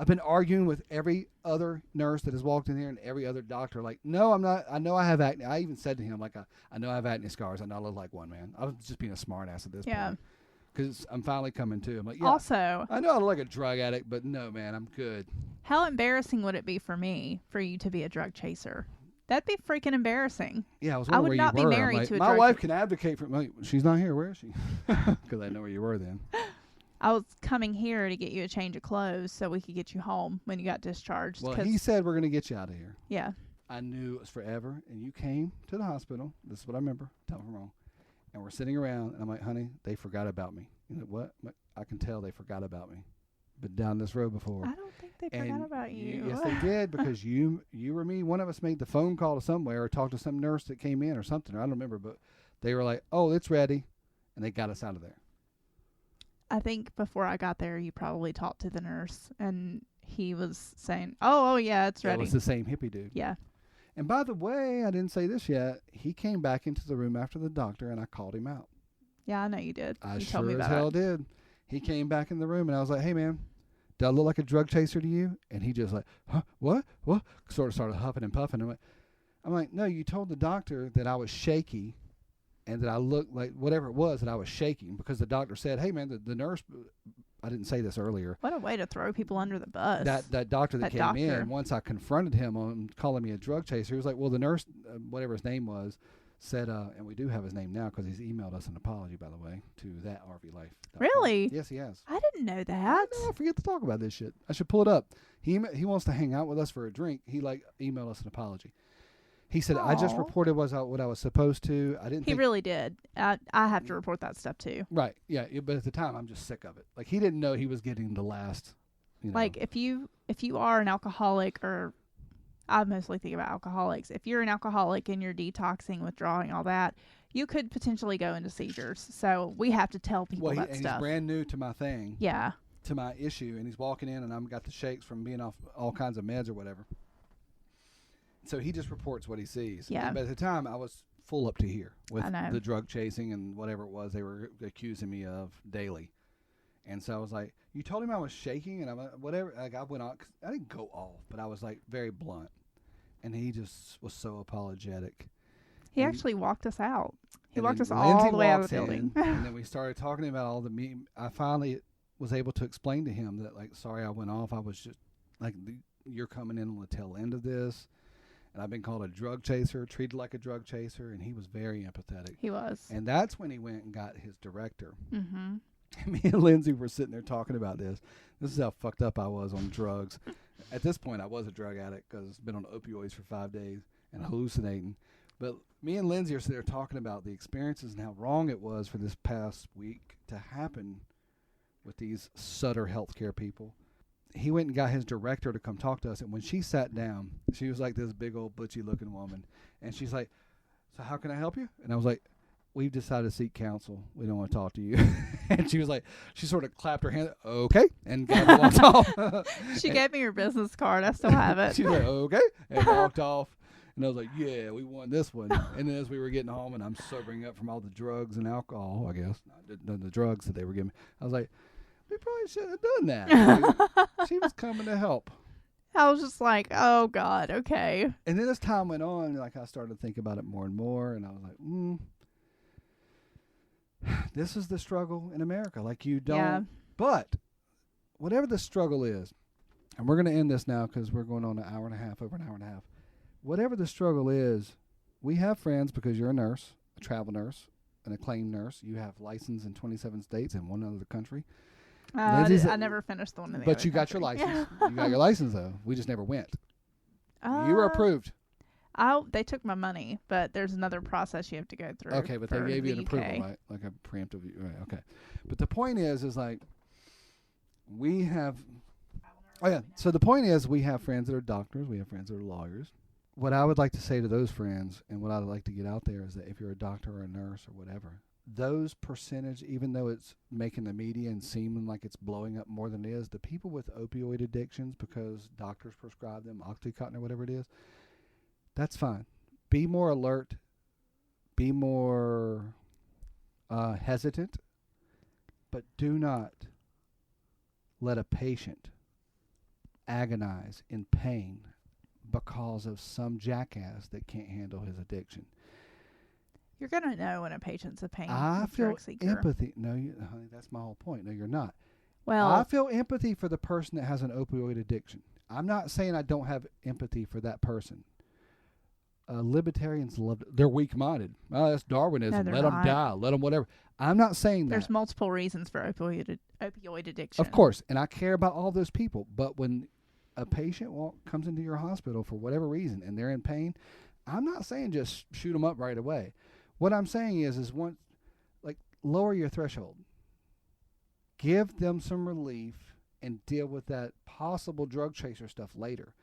I've been arguing with every other nurse that has walked in here and every other doctor. Like, no, I'm not. I know I have acne. I even said to him, like, I know I have acne scars. I know I look like one, man. I was just being a smart ass at this point. Because I'm finally coming to. I'm like, yeah. Also, I know I look like a drug addict, but no, man, I'm good. How embarrassing would it be for me for you to be a drug chaser? That'd be freaking embarrassing. Yeah, I would not be married to a drug chaser. My wife can advocate for me. She's not here. Where is she? Because I know where you were then. I was coming here to get you a change of clothes so we could get you home when you got discharged. Well, he said we're going to get you out of here. Yeah. I knew it was forever, and you came to the hospital. This is what I remember. Tell me if I'm wrong. And we're sitting around, and I'm like, honey, they forgot about me. You know what? I can tell they forgot about me. Been down this road before. I don't think they forgot about you. Yes, they did, because you or me, one of us made the phone call to somewhere or talked to some nurse that came in or something. I don't remember, but they were like, oh, it's ready, and they got us out of there. I think before I got there, you probably talked to the nurse, and he was saying, oh, yeah, it's ready. It was the same hippie dude. Yeah. And by the way, I didn't say this yet. He came back into the room after the doctor, and I called him out. Yeah, I know you did. I sure as hell did. He came back in the room, and I was like, hey, man, do I look like a drug chaser to you? And he just like, huh, what? Sort of started huffing and puffing. I'm like, no, you told the doctor that I was shaky and that I looked like whatever it was that I was shaking, because the doctor said, hey, man, the nurse, I didn't say this earlier. What a way to throw people under the bus. That doctor that came in, once I confronted him on calling me a drug chaser, he was like, well, the nurse, whatever his name was, said, and we do have his name now because he's emailed us an apology, by the way, to that RV Life. Really? Yes, he has. I didn't know that. I forget to talk about this shit. I should pull it up. He wants to hang out with us for a drink. He emailed us an apology. He said, I just reported what I was supposed to. I didn't. He really did. I have to report that stuff too. Right. Yeah. But at the time, I'm just sick of it. Like, he didn't know he was getting the last. Like, if you are an alcoholic, or I mostly think about alcoholics. If you're an alcoholic and you're detoxing, withdrawing, all that, you could potentially go into seizures. So we have to tell people that stuff. He's brand new to my thing. Yeah. To my issue, and he's walking in, and I've got the shakes from being off all kinds of meds or whatever. So he just reports what he sees. Yeah. But at the time, I was full up to here with the drug chasing and whatever it was they were accusing me of daily. And so I was like, you told him I was shaking, and I'm like, whatever. Like, I went on. I didn't go off, but I was like very blunt. And he just was so apologetic. He actually walked us out. He walked us all the way out of the building. And then we started talking about all the I finally was able to explain to him that, like, sorry I went off. I was just like, you're coming in on the tail end of this. And I've been called a drug chaser, treated like a drug chaser, and he was very empathetic. He was. And that's when he went and got his director. Mm-hmm. Me and Lindsay were sitting there talking about this. This is how fucked up I was on drugs. At this point, I was a drug addict because I've been on opioids for 5 days and hallucinating. But me and Lindsay are sitting there talking about the experiences and how wrong it was for this past week to happen with these Sutter healthcare people. He went and got his director to come talk to us, and when she sat down, she was like this big old butchy looking woman, and she's like, "So how can I help you?" And I was like, "We've decided to seek counsel. We don't want to talk to you." And she was like, she sort of clapped her hand, "Okay," and got walked off. She gave me her business card. I still have it. She's like, "Okay," and walked off. And I was like, "Yeah, we won this one." And then as we were getting home, and I'm sobering up from all the drugs and alcohol, I guess, the drugs that they were giving me, I was like, we probably shouldn't have done that. She was coming to help. I was just like, oh, God, okay. And then as time went on, like I started to think about it more and more, and I was like, this is the struggle in America. Like, you don't. Yeah. But whatever the struggle is, and we're going to end this now because we're going on over an hour and a half. Whatever the struggle is, we have friends because you're a nurse, a travel nurse, an acclaimed nurse. You have license in 27 states and one other country. I never finished the one in the But you got your license. You got your license, though. We just never went. You were approved. They took my money, but there's another process you have to go through. Okay, but they gave you an approval, right? Like a preemptive. Right, okay. But the point is like, we have. Oh, yeah. So the point is, we have friends that are doctors. We have friends that are lawyers. What I would like to say to those friends, and what I'd like to get out there, is that if you're a doctor or a nurse or whatever, those percentage, even though it's making the media and seeming like it's blowing up more than it is, the people with opioid addictions because doctors prescribe them Oxycontin or whatever it is, that's fine. Be more alert. Be more hesitant. But do not let a patient agonize in pain because of some jackass that can't handle his addiction. You're going to know when a patient's a pain. I feel empathy. No, honey, that's my whole point. No, you're not. Well, I feel empathy for the person that has an opioid addiction. I'm not saying I don't have empathy for that person. Libertarians they're weak-minded. Oh, that's Darwinism. No, let them die. Let them whatever. I'm not saying that. There's multiple reasons for opioid addiction. Of course, and I care about all those people. But when a patient comes into your hospital for whatever reason and they're in pain, I'm not saying just shoot them up right away. What I'm saying is lower your threshold. Give them some relief and deal with that possible drug chaser stuff later.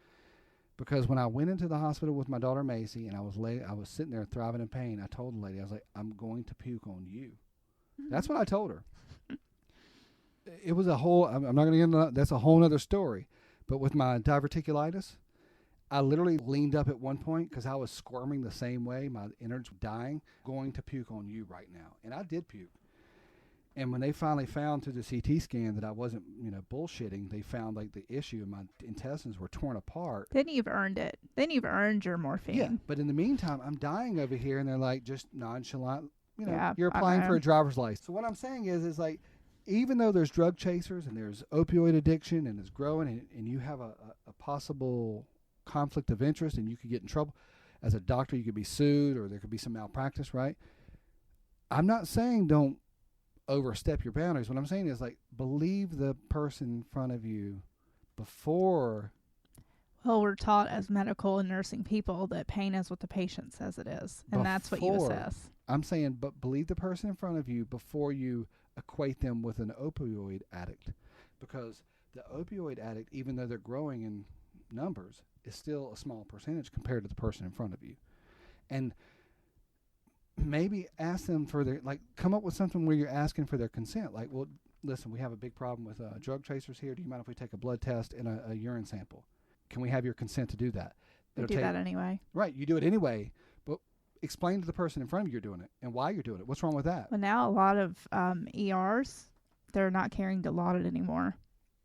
Because when I went into the hospital with my daughter Macy and I was sitting there thriving in pain, I told the lady, I was like, "I'm going to puke on you." Mm-hmm. That's what I told her. It was a whole, I'm not going to get into that. That's a whole other story. But with my diverticulitis, I literally leaned up at one point because I was squirming the same way. My innards were dying. Going to puke on you right now. And I did puke. And when they finally found through the CT scan that I wasn't, bullshitting, they found like the issue and my intestines were torn apart. Then you've earned it. Then you've earned your morphine. Yeah, but in the meantime, I'm dying over here and they're like just nonchalant, you're applying for a driver's license. So what I'm saying is like, even though there's drug chasers and there's opioid addiction and it's growing and you have a possible conflict of interest and you could get in trouble as a doctor, you could be sued or there could be some malpractice, right? I'm not saying don't overstep your boundaries. What I'm saying is like, believe the person in front of you before. Well, we're taught as medical and nursing people that pain is what the patient says it is, and that's what you assess. I'm saying, but believe the person in front of you before you equate them with an opioid addict, because the opioid addict, even though they're growing in numbers, is still a small percentage compared to the person in front of you. And maybe ask them for come up with something where you're asking for their consent. Like, well, listen, we have a big problem with drug chasers here. Do you mind if we take a blood test and a urine sample? Can we have your consent to do that? We do that anyway. Right, you do it anyway, but explain to the person in front of you you're doing it and why you're doing it. What's wrong with that? Well, now a lot of ERs, they're not carrying Dilaudid anymore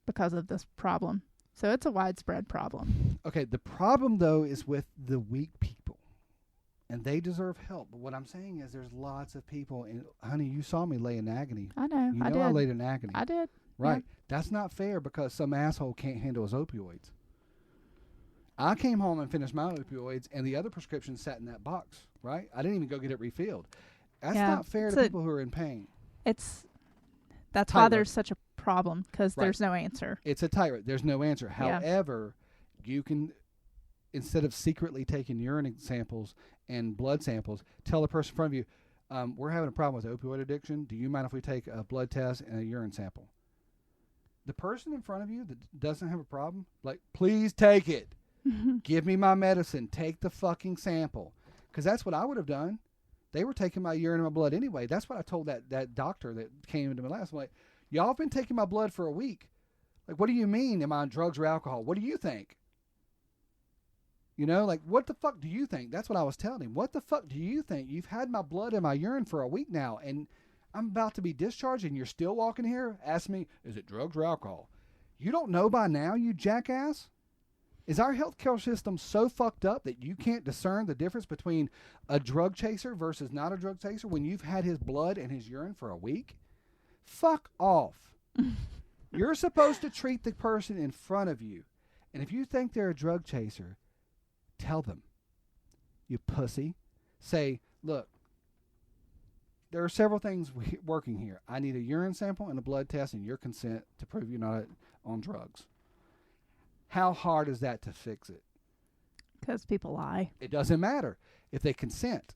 because of this problem. So it's a widespread problem. Okay, the problem, though, is with the weak people. And they deserve help. But what I'm saying is there's lots of people. And, honey, you saw me lay in agony. I know. I did. I laid in agony. I did. Right. Yeah. That's not fair because some asshole can't handle his opioids. I came home and finished my opioids, and the other prescription sat in that box, right? I didn't even go get it refilled. That's not fair to people who are in pain. That's why there's such a problem, because there's no answer. It's a tightrope. There's no answer. However, you can instead of secretly taking urine samples and blood samples, tell the person in front of you, we're having a problem with opioid addiction. Do you mind if we take a blood test and a urine sample? The person in front of you that doesn't have a problem, like, please take it. Give me my medicine. Take the fucking sample. Because that's what I would have done. They were taking my urine and my blood anyway. That's what I told that doctor that came into my last. I'm like, y'all have been taking my blood for a week. Like, what do you mean? Am I on drugs or alcohol? What do you think? You know, like, what the fuck do you think? That's what I was telling him. What the fuck do you think? You've had my blood and my urine for a week now, and I'm about to be discharged, and you're still walking here? Ask me, is it drugs or alcohol? You don't know by now, you jackass? Is our healthcare system so fucked up that you can't discern the difference between a drug chaser versus not a drug chaser when you've had his blood and his urine for a week? Fuck off. You're supposed to treat the person in front of you. And if you think they're a drug chaser, tell them. You pussy. Say, look, there are several things working here. I need a urine sample and a blood test and your consent to prove you're not on drugs. How hard is that to fix it? Because people lie. It doesn't matter if they consent.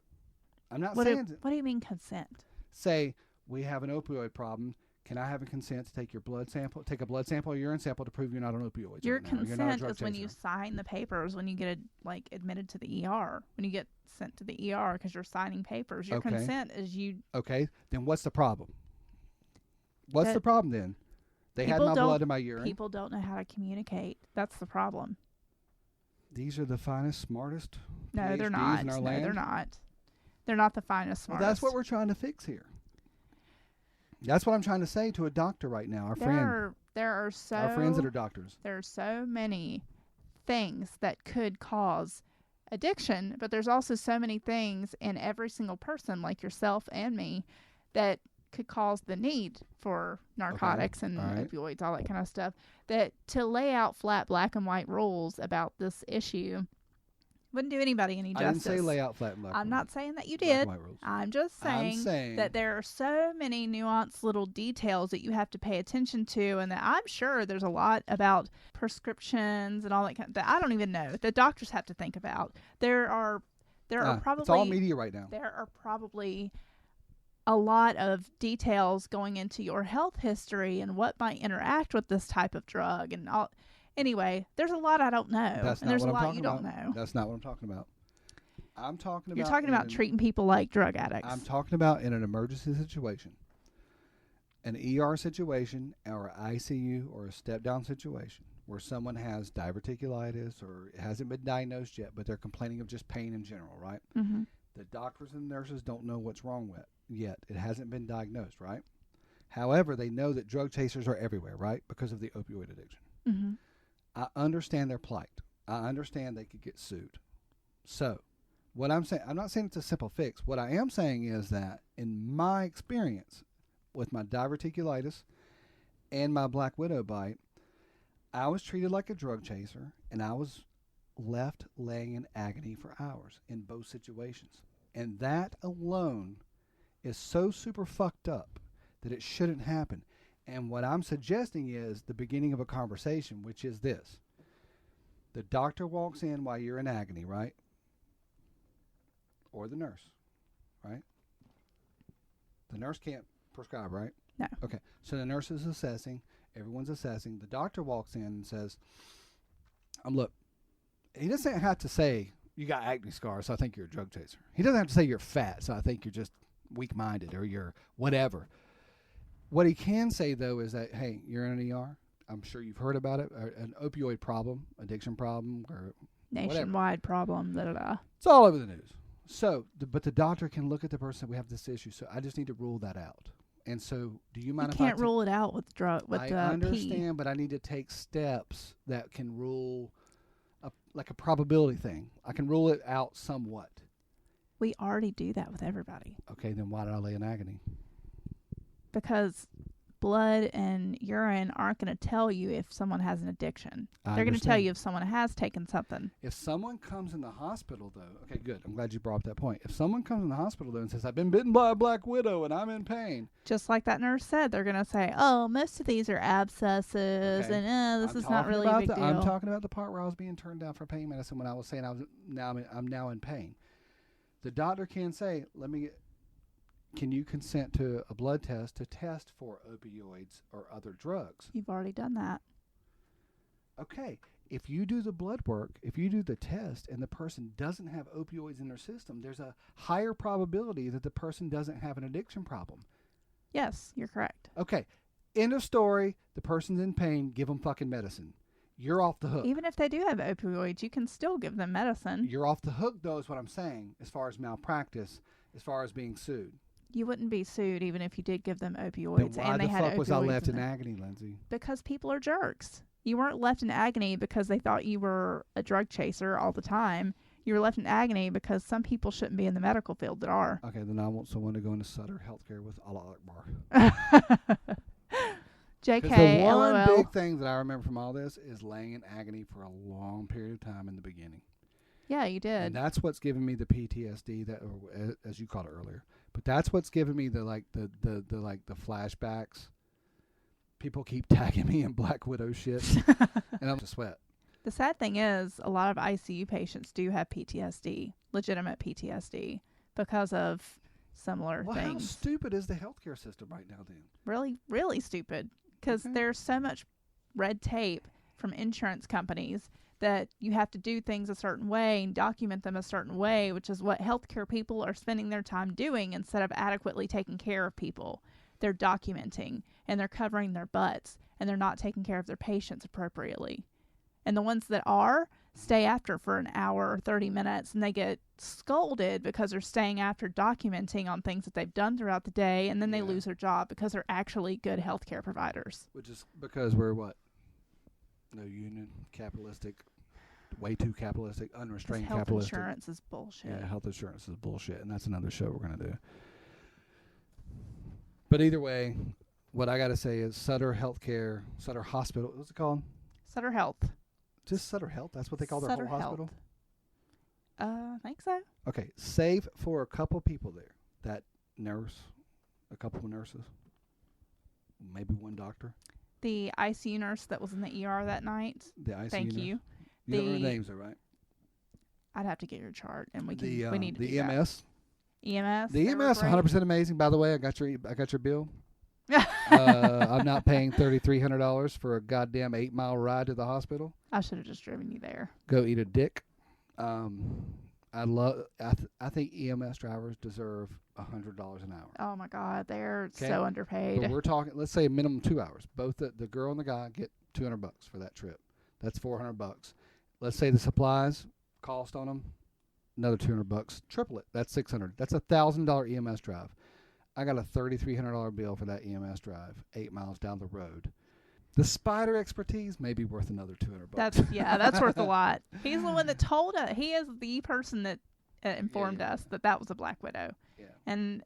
I'm not saying... What do you mean consent? Say, we have an opioid problem. Can I have a consent to take your blood sample, take a blood sample or urine sample to prove you're not on opioids? Your right now? consent is when you sign the papers, when you get admitted to the ER, when you get sent to the ER because you're signing papers. Your consent is you... Okay, then what's the problem? What's the problem then? They had my blood in my urine. People don't know how to communicate. That's the problem. These are the finest, smartest No, PhDs they're not. in our No, land? they're not. They're not the finest, smartest. Well, that's what we're trying to fix here. That's what I'm trying to say to a doctor right now, our friend. Our friends that are doctors. There are so many things that could cause addiction, but there's also so many things in every single person, like yourself and me, that could cause the need for narcotics and opioids, all that kind of stuff, that to lay out flat black and white rules about this issue wouldn't do anybody any justice. I didn't say lay out flat and black. I'm not saying that you did. I'm just saying that there are so many nuanced little details that you have to pay attention to, and that I'm sure there's a lot about prescriptions and all that kind of that I don't even know that doctors have to think about. There are probably it's all media right now. There are probably a lot of details going into your health history and what might interact with this type of drug and all. Anyway, there's a lot I don't know, and there's a lot you don't know. That's not what I'm talking about. I'm talking about... You're talking about treating people like drug addicts. I'm talking about in an emergency situation, an ER situation, or ICU, or a step-down situation, where someone has diverticulitis or it hasn't been diagnosed yet, but they're complaining of just pain in general, right? Mm-hmm. The doctors and nurses don't know what's wrong with yet. It hasn't been diagnosed, right? However, they know that drug chasers are everywhere, right? Because of the opioid addiction. Mm-hmm. I understand their plight. I understand they could get sued. So, what I'm saying, I'm not saying it's a simple fix. What I am saying is that in my experience with my diverticulitis and my black widow bite, I was treated like a drug chaser, and I was left laying in agony for hours in both situations. And that alone is so super fucked up that it shouldn't happen. And what I'm suggesting is the beginning of a conversation, which is this. The doctor walks in while you're in agony, right? Or the nurse, right? The nurse can't prescribe, right? No. Okay. So the nurse is assessing. Everyone's assessing. The doctor walks in and says, look, he doesn't have to say, you got acne scars, so I think you're a drug chaser. He doesn't have to say you're fat, so I think you're just weak-minded or you're whatever. What he can say, though, is that, hey, you're in an ER. I'm sure you've heard about it, an opioid problem, addiction problem, or nationwide problem. It's all over the news. So, but the doctor can look at the person, we have this issue, so I just need to rule that out. And so, do you mind if I... You can't rule it out with I understand, but I need to take steps that can rule, like a probability thing. I can rule it out somewhat. We already do that with everybody. Okay, then why did I lay in agony? Because blood and urine aren't going to tell you if someone has an addiction. They're going to tell you if someone has taken something. If someone comes in the hospital, though, okay, good. I'm glad you brought up that point. If someone comes in the hospital, though, and says, I've been bitten by a black widow and I'm in pain. Just like that nurse said, they're going to say, oh, most of these are abscesses, Okay. and this is not really a big deal. I'm talking about the part where I was being turned down for pain medicine when I was saying I'm now in pain. The doctor can say, can you consent to a blood test to test for opioids or other drugs? You've already done that. Okay. If you do the blood work, if you do the test and the person doesn't have opioids in their system, there's a higher probability that the person doesn't have an addiction problem. Yes, you're correct. Okay. End of story. The person's in pain. Give them fucking medicine. You're off the hook. Even if they do have opioids, you can still give them medicine. You're off the hook, though, is what I'm saying, as far as malpractice, as far as being sued. You wouldn't be sued even if you did give them opioids Then why and they the had fuck opioids. was I left in agony, Lindsay? Because people are jerks. You weren't left in agony because they thought you were a drug chaser all the time. You were left in agony because some people shouldn't be in the medical field that are. Okay, then I want someone to go into Sutter Healthcare with Allah Akbar. JK, the one LOL. big thing that I remember from all this is laying in agony for a long period of time in the beginning. Yeah, you did. And that's what's given me the PTSD that, or, as you called it earlier. But that's what's given me the flashbacks. People keep tagging me in Black Widow shit, and I'm just sweat. The sad thing is, a lot of ICU patients do have PTSD, legitimate PTSD, because of similar Well, things. how stupid is the healthcare system right now then? Really, really stupid. Because there's so much red tape from insurance companies that you have to do things a certain way and document them a certain way, which is what healthcare people are spending their time doing instead of adequately taking care of people. They're documenting and they're covering their butts and they're not taking care of their patients appropriately. And the ones that are stay after for an hour or 30 minutes and they get scolded because they're staying after documenting on things that they've done throughout the day, and then they lose their job because they're actually good healthcare providers. Which is because we're what? No union, capitalistic, way too capitalistic, unrestrained health capitalistic. Health insurance is bullshit. Yeah, health insurance is bullshit, and that's another show we're going to do. But either way, what I got to say is Sutter Hospital, what's it called? Sutter Health. Just Sutter Health? That's what they call their Sutter whole hospital? I think so. Okay, save for a couple people there. That nurse, a couple of nurses, maybe one doctor. The ICU nurse that was in the ER that night. The ICU Thank nurse. you. You know their names, are right? I'd have to get your chart, and we The need to the do EMS. that. EMS. The they were EMS, great. 100% amazing. By the way, I got your bill. I'm not paying $3,300 for a goddamn 8-mile ride to the hospital. I should have just driven you there. Go eat a dick. I think EMS drivers deserve $100 an hour. Oh my God, they're Okay? so underpaid. But we're talking, let's say a minimum 2 hours. Both the girl and the guy get $200 for that trip. That's $400. Let's say the supplies cost on them another $200. Triple it. That's $600. That's a $1,000 EMS drive. I got a $3,300 bill for that EMS drive, 8 miles down the road. The spider expertise may be worth another $200. That's worth a lot. He's the one that told us. He is the person that informed us that was a Black Widow. Yeah. And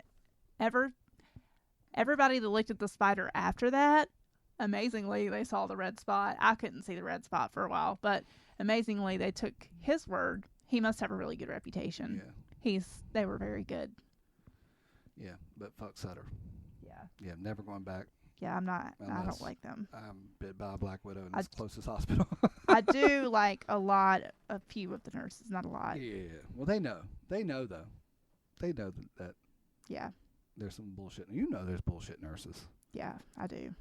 everybody that looked at the spider after that, amazingly, they saw the red spot. I couldn't see the red spot for a while, but amazingly, they took his word. He must have a really good reputation. Yeah. They were very good. Yeah, but fuck Sutter. Yeah. Yeah, never going back. Yeah, I don't like them. I'm bit by a Black Widow in this closest hospital. I do like a few of the nurses, not a lot. Yeah. Well, they know. They know, though. They know that Yeah. there's some bullshit. You know there's bullshit nurses. Yeah, I do.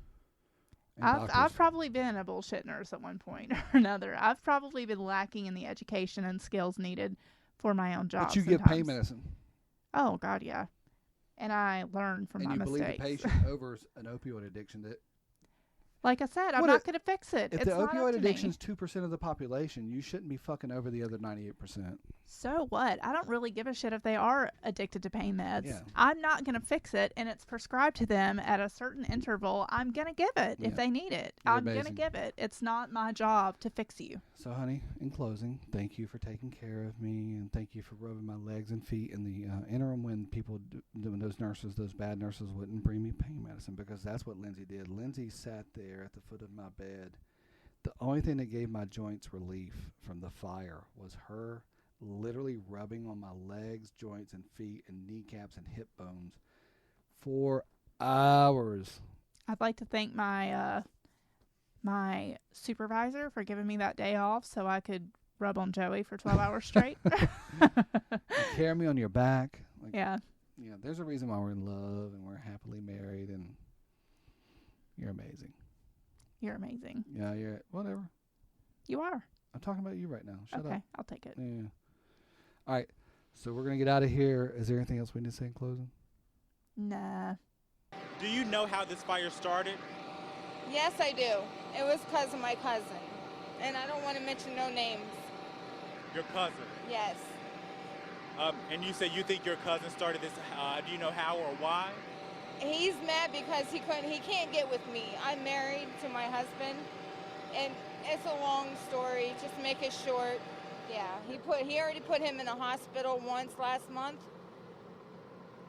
And I've probably been a bullshit nurse at one point or another. I've probably been lacking in the education and skills needed for my own job. But you give pain medicine. Oh, God, yeah. And I learned from my mistakes. And you believe the patient over an opioid addiction that Like I said, I'm not going to fix it. If it's the not opioid up to addiction me. is 2% of the population, you shouldn't be fucking over the other 98%. So what? I don't really give a shit if they are addicted to pain meds. Yeah. I'm not going to fix it, and it's prescribed to them at a certain interval. I'm going to give it if they need it. You're I'm going to amazing. give it. It's not my job to fix you. So, honey, in closing, thank you for taking care of me, and thank you for rubbing my legs and feet in the interim when people, when those bad nurses wouldn't bring me pain medicine, because that's what Lindsay did. Lindsay sat there at the foot of my bed. The only thing that gave my joints relief from the fire was her literally rubbing on my legs, joints, and feet, and kneecaps and hip bones for hours. I'd like to thank my my supervisor for giving me that day off so I could rub on Joey for 12 hours straight. You carry me on your back. Like, yeah. Yeah, there's a reason why we're in love and we're happily married, and you're amazing. You're amazing. Yeah, you're whatever. You are. I'm talking about you right now. Shut up. Okay, I'll take it. Yeah. All right. So we're going to get out of here. Is there anything else we need to say in closing? Nah. Do you know how this fire started? Yes, I do. It was because of my cousin. And I don't want to mention no names. Your cousin? Yes. And you say you think your cousin started this. Do you know how or why? He's mad because he can't get with me. I'm married to my husband, and it's a long story. Just to make it short. Yeah, he already put him in the hospital once last month,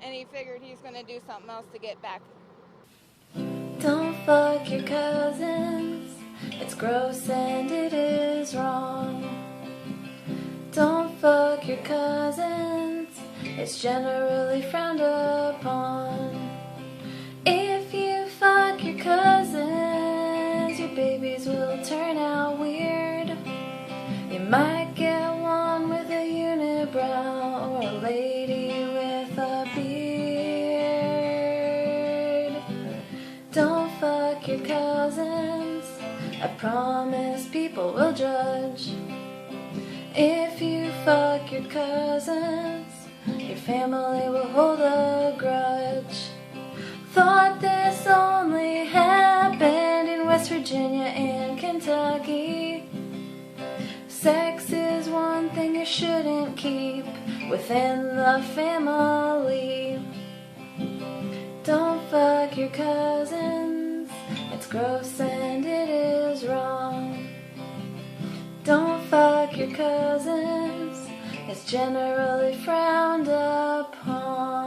and he figured he's gonna do something else to get back. Don't fuck your cousins. It's gross and it is wrong. Don't fuck your cousins. It's generally frowned upon. If you fuck your cousins, your babies will turn out weird. You might get one with a unibrow or a lady with a beard. Don't fuck your cousins. I promise people will judge. If you fuck your cousins, your family will hold a grudge. Thought this only happened in West Virginia and Kentucky. Sex is one thing you shouldn't keep within the family. Don't fuck your cousins. It's gross and it is wrong. Don't fuck your cousins. It's generally frowned upon.